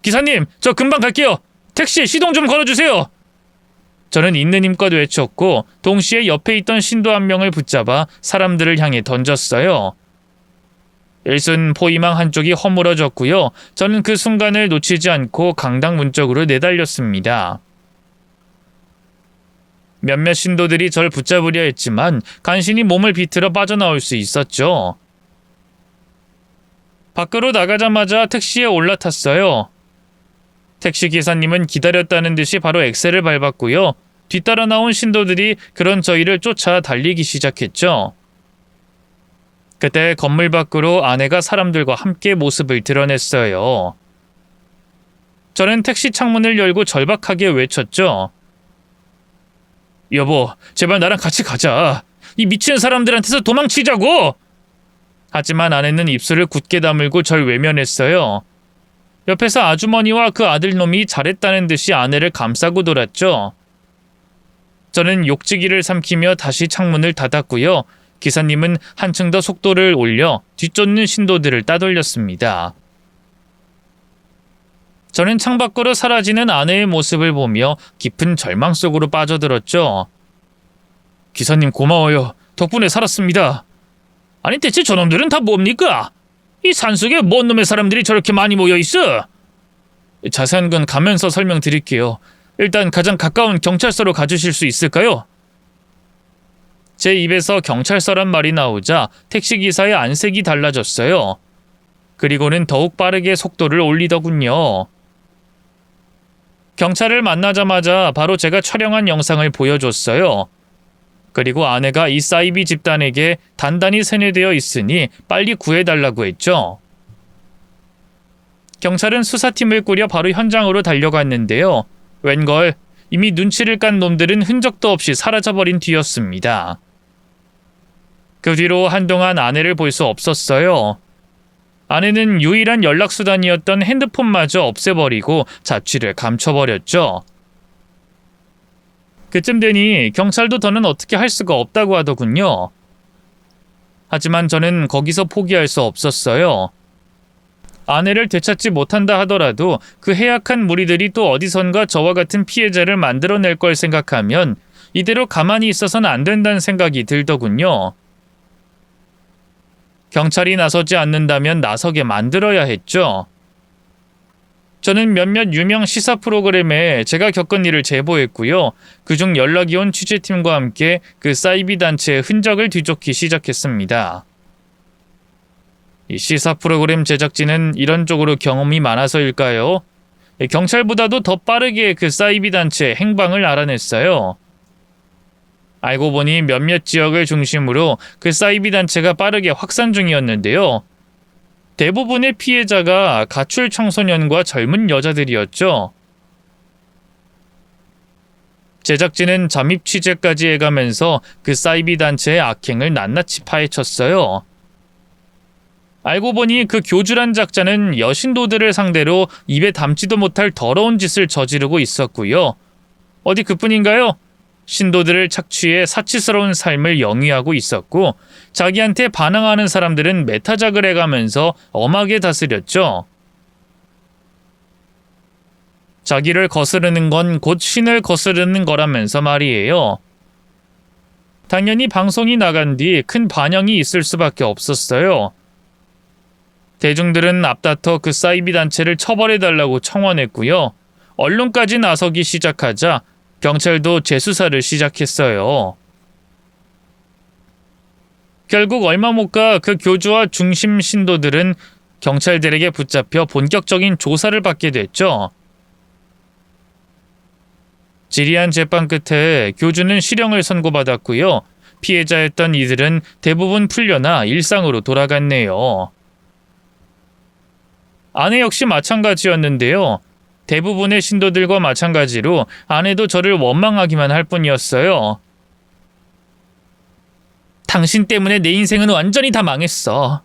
기사님, 저 금방 갈게요. 택시 시동 좀 걸어주세요. 저는 있는 힘껏 외쳤고 동시에 옆에 있던 신도 한 명을 붙잡아 사람들을 향해 던졌어요. 일순 포위망 한쪽이 허물어졌고요. 저는 그 순간을 놓치지 않고 강당 문 쪽으로 내달렸습니다. 몇몇 신도들이 절 붙잡으려 했지만 간신히 몸을 비틀어 빠져나올 수 있었죠. 밖으로 나가자마자 택시에 올라탔어요. 택시 기사님은 기다렸다는 듯이 바로 엑셀을 밟았고요. 뒤따라 나온 신도들이 그런 저희를 쫓아 달리기 시작했죠. 그때 건물 밖으로 아내가 사람들과 함께 모습을 드러냈어요. 저는 택시 창문을 열고 절박하게 외쳤죠. 여보, 제발 나랑 같이 가자. 이 미친 사람들한테서 도망치자고! 하지만 아내는 입술을 굳게 다물고 절 외면했어요. 옆에서 아주머니와 그 아들놈이 잘했다는 듯이 아내를 감싸고 돌았죠. 저는 욕지기를 삼키며 다시 창문을 닫았고요. 기사님은 한층 더 속도를 올려 뒤쫓는 신도들을 따돌렸습니다. 저는 창밖으로 사라지는 아내의 모습을 보며 깊은 절망 속으로 빠져들었죠. 기사님 고마워요. 덕분에 살았습니다. 아니 대체 저놈들은 다 뭡니까? 이 산속에 뭔 놈의 사람들이 저렇게 많이 모여있어? 자세한 건 가면서 설명드릴게요. 일단 가장 가까운 경찰서로 가주실 수 있을까요? 제 입에서 경찰서란 말이 나오자 택시기사의 안색이 달라졌어요. 그리고는 더욱 빠르게 속도를 올리더군요. 경찰을 만나자마자 바로 제가 촬영한 영상을 보여줬어요. 그리고 아내가 이 사이비 집단에게 단단히 세뇌되어 있으니 빨리 구해달라고 했죠. 경찰은 수사팀을 꾸려 바로 현장으로 달려갔는데요. 웬걸 이미 눈치를 깐 놈들은 흔적도 없이 사라져버린 뒤였습니다. 그 뒤로 한동안 아내를 볼 수 없었어요. 아내는 유일한 연락수단이었던 핸드폰마저 없애버리고 자취를 감춰버렸죠. 그쯤 되니 경찰도 더는 어떻게 할 수가 없다고 하더군요. 하지만 저는 거기서 포기할 수 없었어요. 아내를 되찾지 못한다 하더라도 그 해악한 무리들이 또 어디선가 저와 같은 피해자를 만들어낼 걸 생각하면 이대로 가만히 있어서는 안 된다는 생각이 들더군요. 경찰이 나서지 않는다면 나서게 만들어야 했죠. 저는 몇몇 유명 시사 프로그램에 제가 겪은 일을 제보했고요. 그중 연락이 온 취재팀과 함께 그 사이비 단체의 흔적을 뒤쫓기 시작했습니다. 이 시사 프로그램 제작진은 이런 쪽으로 경험이 많아서일까요? 경찰보다도 더 빠르게 그 사이비 단체의 행방을 알아냈어요. 알고 보니 몇몇 지역을 중심으로 그 사이비 단체가 빠르게 확산 중이었는데요. 대부분의 피해자가 가출 청소년과 젊은 여자들이었죠. 제작진은 잠입 취재까지 해가면서 그 사이비 단체의 악행을 낱낱이 파헤쳤어요. 알고 보니 그 교주란 작자는 여신도들을 상대로 입에 담지도 못할 더러운 짓을 저지르고 있었고요. 어디 그뿐인가요? 신도들을 착취해 사치스러운 삶을 영위하고 있었고 자기한테 반항하는 사람들은 메타작을 해가면서 엄하게 다스렸죠. 자기를 거스르는 건 곧 신을 거스르는 거라면서 말이에요. 당연히 방송이 나간 뒤 큰 반향이 있을 수밖에 없었어요. 대중들은 앞다퉈 그 사이비 단체를 처벌해달라고 청원했고요. 언론까지 나서기 시작하자 경찰도 재수사를 시작했어요. 결국 얼마 못 가 그 교주와 중심 신도들은 경찰들에게 붙잡혀 본격적인 조사를 받게 됐죠. 지리한 재판 끝에 교주는 실형을 선고받았고요. 피해자였던 이들은 대부분 풀려나 일상으로 돌아갔네요. 아내 역시 마찬가지였는데요. 대부분의 신도들과 마찬가지로 아내도 저를 원망하기만 할 뿐이었어요. 당신 때문에 내 인생은 완전히 다 망했어.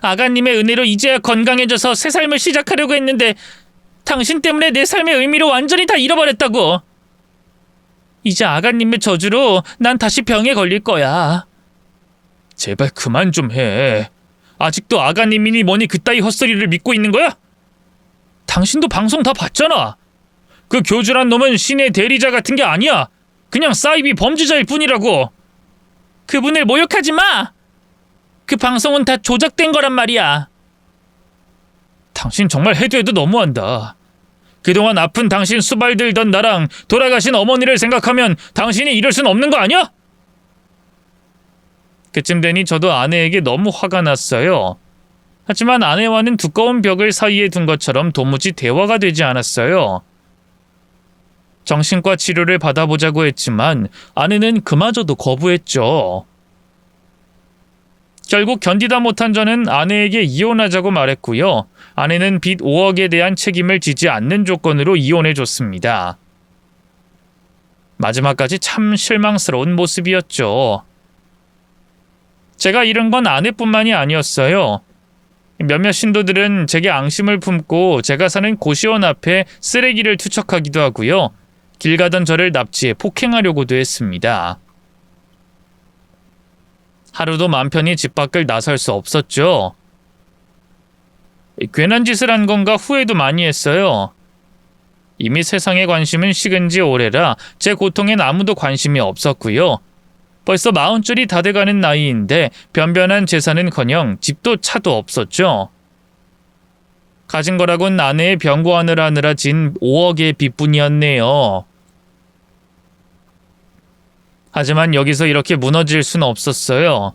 아가님의 은혜로 이제야 건강해져서 새 삶을 시작하려고 했는데 당신 때문에 내 삶의 의미를 완전히 다 잃어버렸다고. 이제 아가님의 저주로 난 다시 병에 걸릴 거야. 제발 그만 좀 해. 아직도 아가님이니 뭐니 그따위 헛소리를 믿고 있는 거야? 당신도 방송 다 봤잖아. 그 교주란 놈은 신의 대리자 같은 게 아니야. 그냥 사이비 범죄자일 뿐이라고. 그분을 모욕하지 마. 그 방송은 다 조작된 거란 말이야. 당신 정말 해도 해도 너무한다. 그동안 아픈 당신 수발 들던 나랑 돌아가신 어머니를 생각하면 당신이 이럴 순 없는 거 아니야? 그쯤 되니 저도 아내에게 너무 화가 났어요. 하지만 아내와는 두꺼운 벽을 사이에 둔 것처럼 도무지 대화가 되지 않았어요. 정신과 치료를 받아보자고 했지만 아내는 그마저도 거부했죠. 결국 견디다 못한 저는 아내에게 이혼하자고 말했고요. 아내는 빚 5억에 대한 책임을 지지 않는 조건으로 이혼해줬습니다. 마지막까지 참 실망스러운 모습이었죠. 제가 잃은 건 아내뿐만이 아니었어요. 몇몇 신도들은 제게 앙심을 품고 제가 사는 고시원 앞에 쓰레기를 투척하기도 하고요. 길 가던 저를 납치해 폭행하려고도 했습니다. 하루도 맘 편히 집 밖을 나설 수 없었죠. 괜한 짓을 한 건가 후회도 많이 했어요. 이미 세상의 관심은 식은 지 오래라 제 고통엔 아무도 관심이 없었고요. 벌써 40줄이 다 돼가는 나이인데 변변한 재산은커녕 집도 차도 없었죠. 가진 거라곤 아내의 병고안을 하느라 진 5억의 빚뿐이었네요. 하지만 여기서 이렇게 무너질 순 없었어요.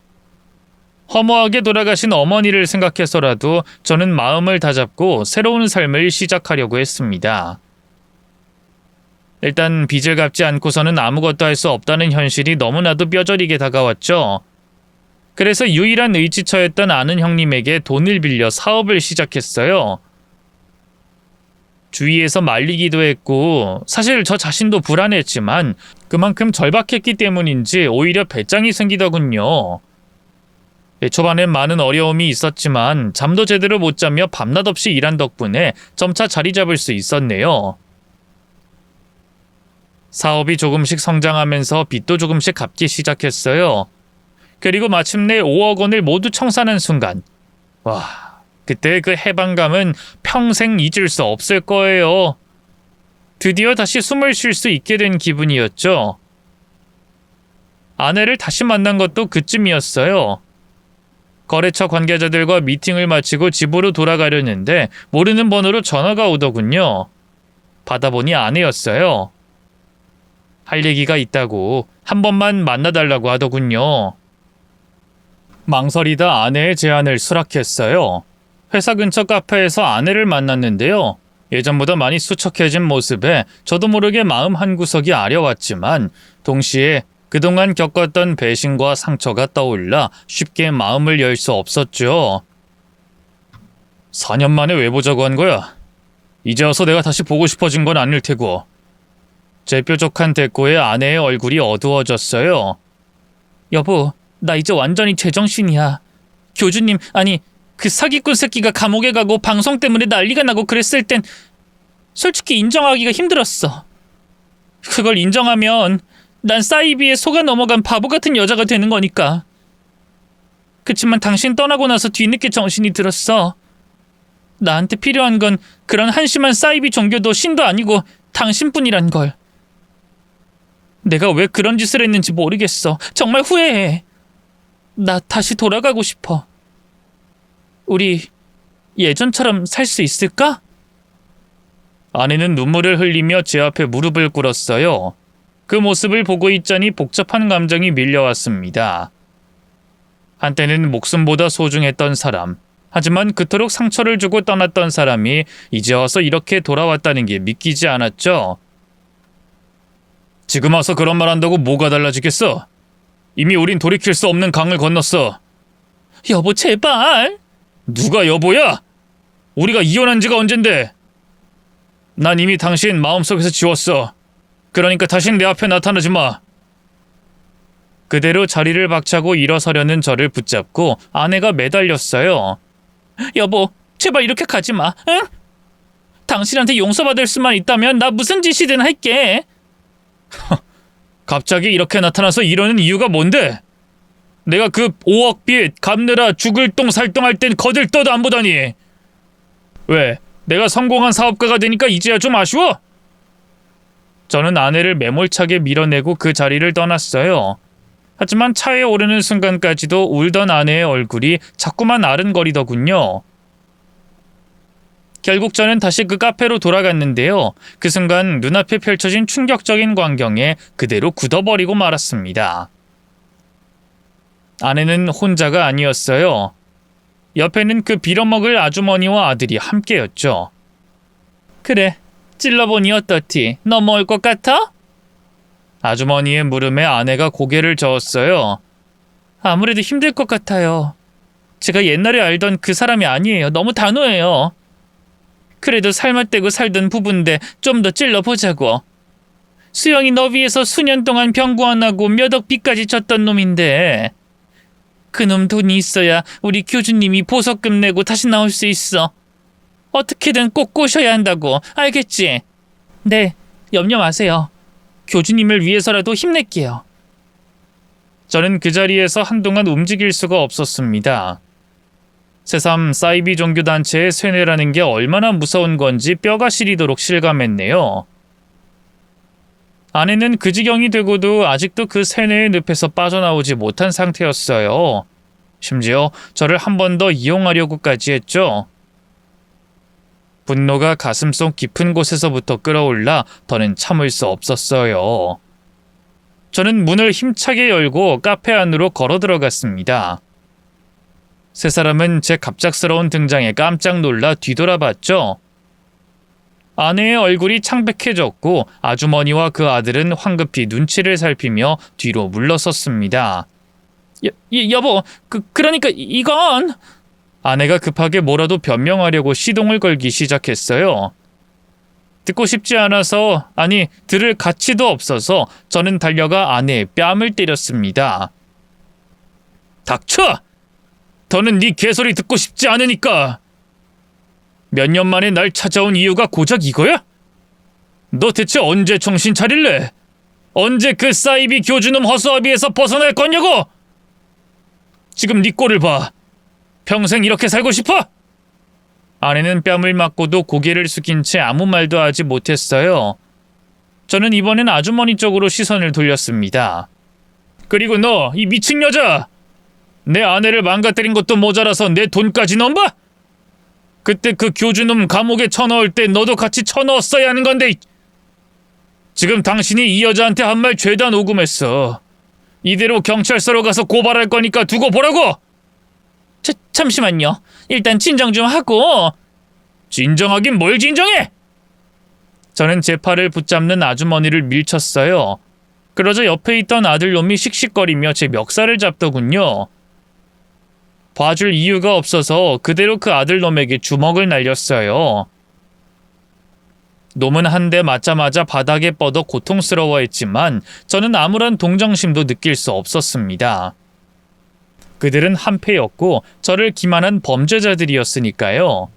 허무하게 돌아가신 어머니를 생각해서라도 저는 마음을 다잡고 새로운 삶을 시작하려고 했습니다. 일단 빚을 갚지 않고서는 아무것도 할 수 없다는 현실이 너무나도 뼈저리게 다가왔죠. 그래서 유일한 의지처였던 아는 형님에게 돈을 빌려 사업을 시작했어요. 주위에서 말리기도 했고 사실 저 자신도 불안했지만 그만큼 절박했기 때문인지 오히려 배짱이 생기더군요. 초반엔 많은 어려움이 있었지만 잠도 제대로 못 자며 밤낮 없이 일한 덕분에 점차 자리 잡을 수 있었네요. 사업이 조금씩 성장하면서 빚도 조금씩 갚기 시작했어요. 그리고 마침내 5억 원을 모두 청산한 순간, 와, 그때 그 해방감은 평생 잊을 수 없을 거예요. 드디어 다시 숨을 쉴 수 있게 된 기분이었죠. 아내를 다시 만난 것도 그쯤이었어요. 거래처 관계자들과 미팅을 마치고 집으로 돌아가려는데 모르는 번호로 전화가 오더군요. 받아보니 아내였어요. 할 얘기가 있다고 한 번만 만나달라고 하더군요. 망설이다 아내의 제안을 수락했어요. 회사 근처 카페에서 아내를 만났는데요. 예전보다 많이 수척해진 모습에 저도 모르게 마음 한구석이 아려왔지만 동시에 그동안 겪었던 배신과 상처가 떠올라 쉽게 마음을 열 수 없었죠. 4년 만에 왜 보자고 한 거야? 이제 와서 내가 다시 보고 싶어진 건 아닐 테고. 제 뾰족한 대꾸에 아내의 얼굴이 어두워졌어요. 여보, 나 이제 완전히 제정신이야. 교주님, 아니 그 사기꾼 새끼가 감옥에 가고 방송 때문에 난리가 나고 그랬을 땐 솔직히 인정하기가 힘들었어. 그걸 인정하면 난 사이비에 속아 넘어간 바보 같은 여자가 되는 거니까. 그치만 당신 떠나고 나서 뒤늦게 정신이 들었어. 나한테 필요한 건 그런 한심한 사이비 종교도 신도 아니고 당신뿐이란 걸. 내가 왜 그런 짓을 했는지 모르겠어. 정말 후회해. 나 다시 돌아가고 싶어. 우리 예전처럼 살 수 있을까? 아내는 눈물을 흘리며 제 앞에 무릎을 꿇었어요. 그 모습을 보고 있자니 복잡한 감정이 밀려왔습니다. 한때는 목숨보다 소중했던 사람, 하지만 그토록 상처를 주고 떠났던 사람이 이제 와서 이렇게 돌아왔다는 게 믿기지 않았죠. 지금 와서 그런 말 한다고 뭐가 달라지겠어? 이미 우린 돌이킬 수 없는 강을 건넜어. 여보, 제발. 누가 여보야? 우리가 이혼한 지가 언젠데? 난 이미 당신 마음속에서 지웠어. 그러니까 다신 내 앞에 나타나지 마. 그대로 자리를 박차고 일어서려는 저를 붙잡고 아내가 매달렸어요. 여보, 제발 이렇게 가지 마. 응? 당신한테 용서받을 수만 있다면 나 무슨 짓이든 할게. 갑자기 이렇게 나타나서 이러는 이유가 뭔데? 내가 그 5억 빚 갚느라 죽을 똥 살 똥 할 땐 거들떠도 안 보다니. 왜? 내가 성공한 사업가가 되니까 이제야 좀 아쉬워? 저는 아내를 매몰차게 밀어내고 그 자리를 떠났어요. 하지만 차에 오르는 순간까지도 울던 아내의 얼굴이 자꾸만 아른거리더군요. 결국 저는 다시 그 카페로 돌아갔는데요. 그 순간 눈앞에 펼쳐진 충격적인 광경에 그대로 굳어버리고 말았습니다. 아내는 혼자가 아니었어요. 옆에는 그 빌어먹을 아주머니와 아들이 함께였죠. 그래, 찔러보니 어떻디? 너 먹을 것 같아? 아주머니의 물음에 아내가 고개를 저었어요. 아무래도 힘들 것 같아요. 제가 옛날에 알던 그 사람이 아니에요. 너무 단호해요. 그래도 살맛대고 살던 부부인데 좀 더 찔러보자고. 수영이 너 위해서 수년 동안 병구 안 하고 몇 억 빚까지 졌던 놈인데 그놈 돈이 있어야 우리 교주님이 보석금 내고 다시 나올 수 있어. 어떻게든 꼭 꼬셔야 한다고. 알겠지? 네, 염려 마세요. 교주님을 위해서라도 힘낼게요. 저는 그 자리에서 한동안 움직일 수가 없었습니다. 새삼 사이비 종교단체의 쇠뇌라는 게 얼마나 무서운 건지 뼈가 시리도록 실감했네요. 아내는 그 지경이 되고도 아직도 그 쇠뇌의 늪에서 빠져나오지 못한 상태였어요. 심지어 저를 한 번 더 이용하려고까지 했죠. 분노가 가슴속 깊은 곳에서부터 끓어올라 더는 참을 수 없었어요. 저는 문을 힘차게 열고 카페 안으로 걸어 들어갔습니다. 세 사람은 제 갑작스러운 등장에 깜짝 놀라 뒤돌아봤죠. 아내의 얼굴이 창백해졌고 아주머니와 그 아들은 황급히 눈치를 살피며 뒤로 물러섰습니다. 여보, 그러니까 이건... 아내가 급하게 뭐라도 변명하려고 시동을 걸기 시작했어요. 듣고 싶지 않아서, 아니 들을 가치도 없어서 저는 달려가 아내의 뺨을 때렸습니다. 닥쳐! 더는 네 개소리 듣고 싶지 않으니까. 몇 년 만에 날 찾아온 이유가 고작 이거야? 너 대체 언제 정신 차릴래? 언제 그 사이비 교주놈 허수아비에서 벗어날 거냐고! 지금 네 꼴을 봐. 평생 이렇게 살고 싶어? 아내는 뺨을 맞고도 고개를 숙인 채 아무 말도 하지 못했어요. 저는 이번엔 아주머니 쪽으로 시선을 돌렸습니다. 그리고 너, 이 미친 여자! 내 아내를 망가뜨린 것도 모자라서 내 돈까지 넘봐? 그때 그 교주놈 감옥에 쳐넣을 때 너도 같이 쳐넣었어야 하는 건데! 지금 당신이 이 여자한테 한 말 죄다 녹음했어. 이대로 경찰서로 가서 고발할 거니까 두고 보라고! 잠시만요. 일단 진정 좀 하고. 진정하긴 뭘 진정해! 저는 제 팔을 붙잡는 아주머니를 밀쳤어요. 그러자 옆에 있던 아들놈이 씩씩거리며 제 멱살을 잡더군요. 봐줄 이유가 없어서 그대로 그 아들놈에게 주먹을 날렸어요. 놈은 한 대 맞자마자 바닥에 뻗어 고통스러워했지만 저는 아무런 동정심도 느낄 수 없었습니다. 그들은 한패였고 저를 기만한 범죄자들이었으니까요.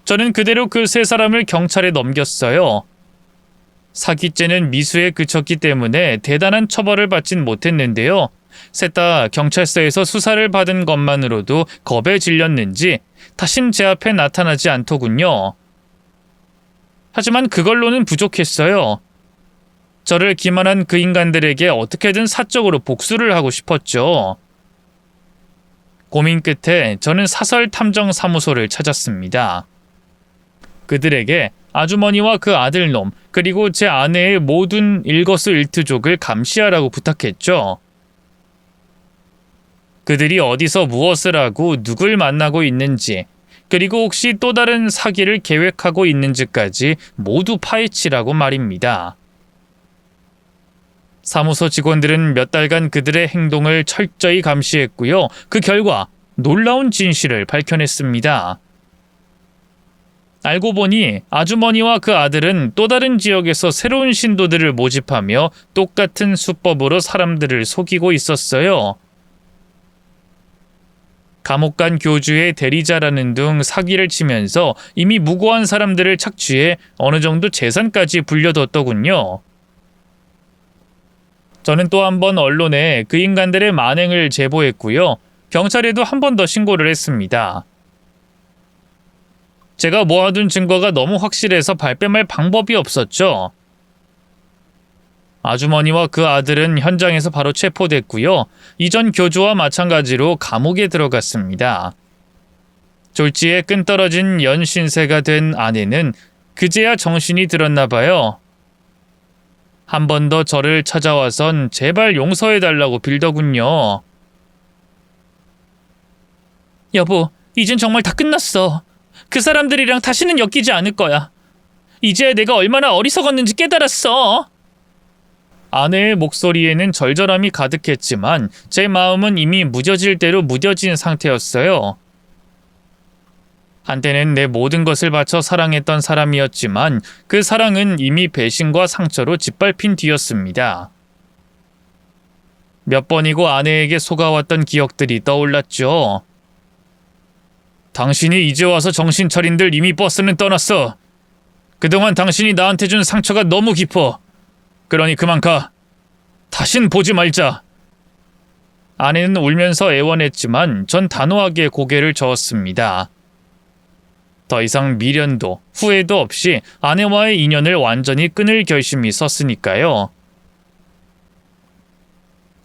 저는 그대로 그 세 사람을 경찰에 넘겼어요. 사기죄는 미수에 그쳤기 때문에 대단한 처벌을 받진 못했는데요. 셋 다 경찰서에서 수사를 받은 것만으로도 겁에 질렸는지 다신 제 앞에 나타나지 않더군요. 하지만 그걸로는 부족했어요. 저를 기만한 그 인간들에게 어떻게든 사적으로 복수를 하고 싶었죠. 고민 끝에 저는 사설탐정사무소를 찾았습니다. 그들에게 아주머니와 그 아들놈 그리고 제 아내의 모든 일거수일투족을 감시하라고 부탁했죠. 그들이 어디서 무엇을 하고 누굴 만나고 있는지 그리고 혹시 또 다른 사기를 계획하고 있는지까지 모두 파헤치라고 말입니다. 사무소 직원들은 몇 달간 그들의 행동을 철저히 감시했고요. 그 결과 놀라운 진실을 밝혀냈습니다. 알고 보니 아주머니와 그 아들은 또 다른 지역에서 새로운 신도들을 모집하며 똑같은 수법으로 사람들을 속이고 있었어요. 감옥 간 교주의 대리자라는 등 사기를 치면서 이미 무고한 사람들을 착취해 어느 정도 재산까지 불려뒀더군요. 저는 또 한 번 언론에 그 인간들의 만행을 제보했고요. 경찰에도 한 번 더 신고를 했습니다. 제가 모아둔 증거가 너무 확실해서 발뺌할 방법이 없었죠. 아주머니와 그 아들은 현장에서 바로 체포됐고요. 이전 교주와 마찬가지로 감옥에 들어갔습니다. 졸지에 끈떨어진 연신세가 된 아내는 그제야 정신이 들었나 봐요. 한 번 더 저를 찾아와선 제발 용서해달라고 빌더군요. 여보, 이젠 정말 다 끝났어. 그 사람들이랑 다시는 엮이지 않을 거야. 이제야 내가 얼마나 어리석었는지 깨달았어. 아내의 목소리에는 절절함이 가득했지만 제 마음은 이미 무뎌질 대로 무뎌진 상태였어요. 한때는 내 모든 것을 바쳐 사랑했던 사람이었지만 그 사랑은 이미 배신과 상처로 짓밟힌 뒤였습니다. 몇 번이고 아내에게 속아왔던 기억들이 떠올랐죠. 당신이 이제 와서 정신 차린들 이미 버스는 떠났어. 그동안 당신이 나한테 준 상처가 너무 깊어. 그러니 그만 가. 다신 보지 말자. 아내는 울면서 애원했지만 전 단호하게 고개를 저었습니다. 더 이상 미련도 후회도 없이 아내와의 인연을 완전히 끊을 결심이 섰으니까요.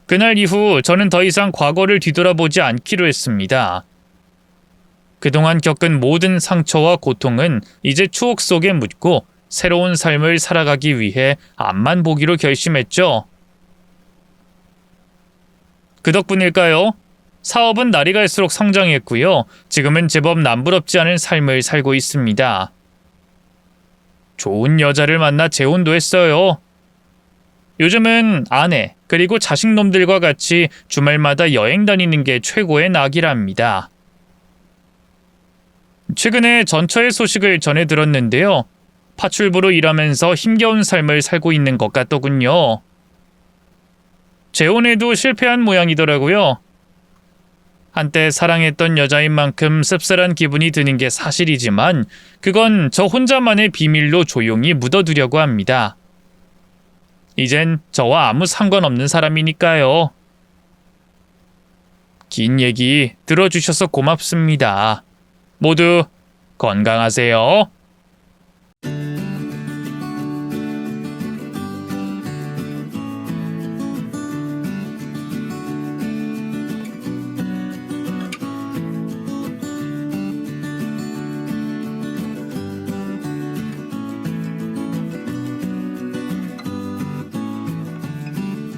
그날 이후 저는 더 이상 과거를 뒤돌아보지 않기로 했습니다. 그동안 겪은 모든 상처와 고통은 이제 추억 속에 묻고 새로운 삶을 살아가기 위해 앞만 보기로 결심했죠. 그 덕분일까요? 사업은 날이 갈수록 성장했고요. 지금은 제법 남부럽지 않은 삶을 살고 있습니다. 좋은 여자를 만나 재혼도 했어요. 요즘은 아내 그리고 자식놈들과 같이 주말마다 여행 다니는 게 최고의 낙이랍니다. 최근에 전처의 소식을 전해 들었는데요. 파출부로 일하면서 힘겨운 삶을 살고 있는 것 같더군요. 재혼에도 실패한 모양이더라고요. 한때 사랑했던 여자인 만큼 씁쓸한 기분이 드는 게 사실이지만 그건 저 혼자만의 비밀로 조용히 묻어두려고 합니다. 이젠 저와 아무 상관없는 사람이니까요. 긴 얘기 들어주셔서 고맙습니다. 모두 건강하세요.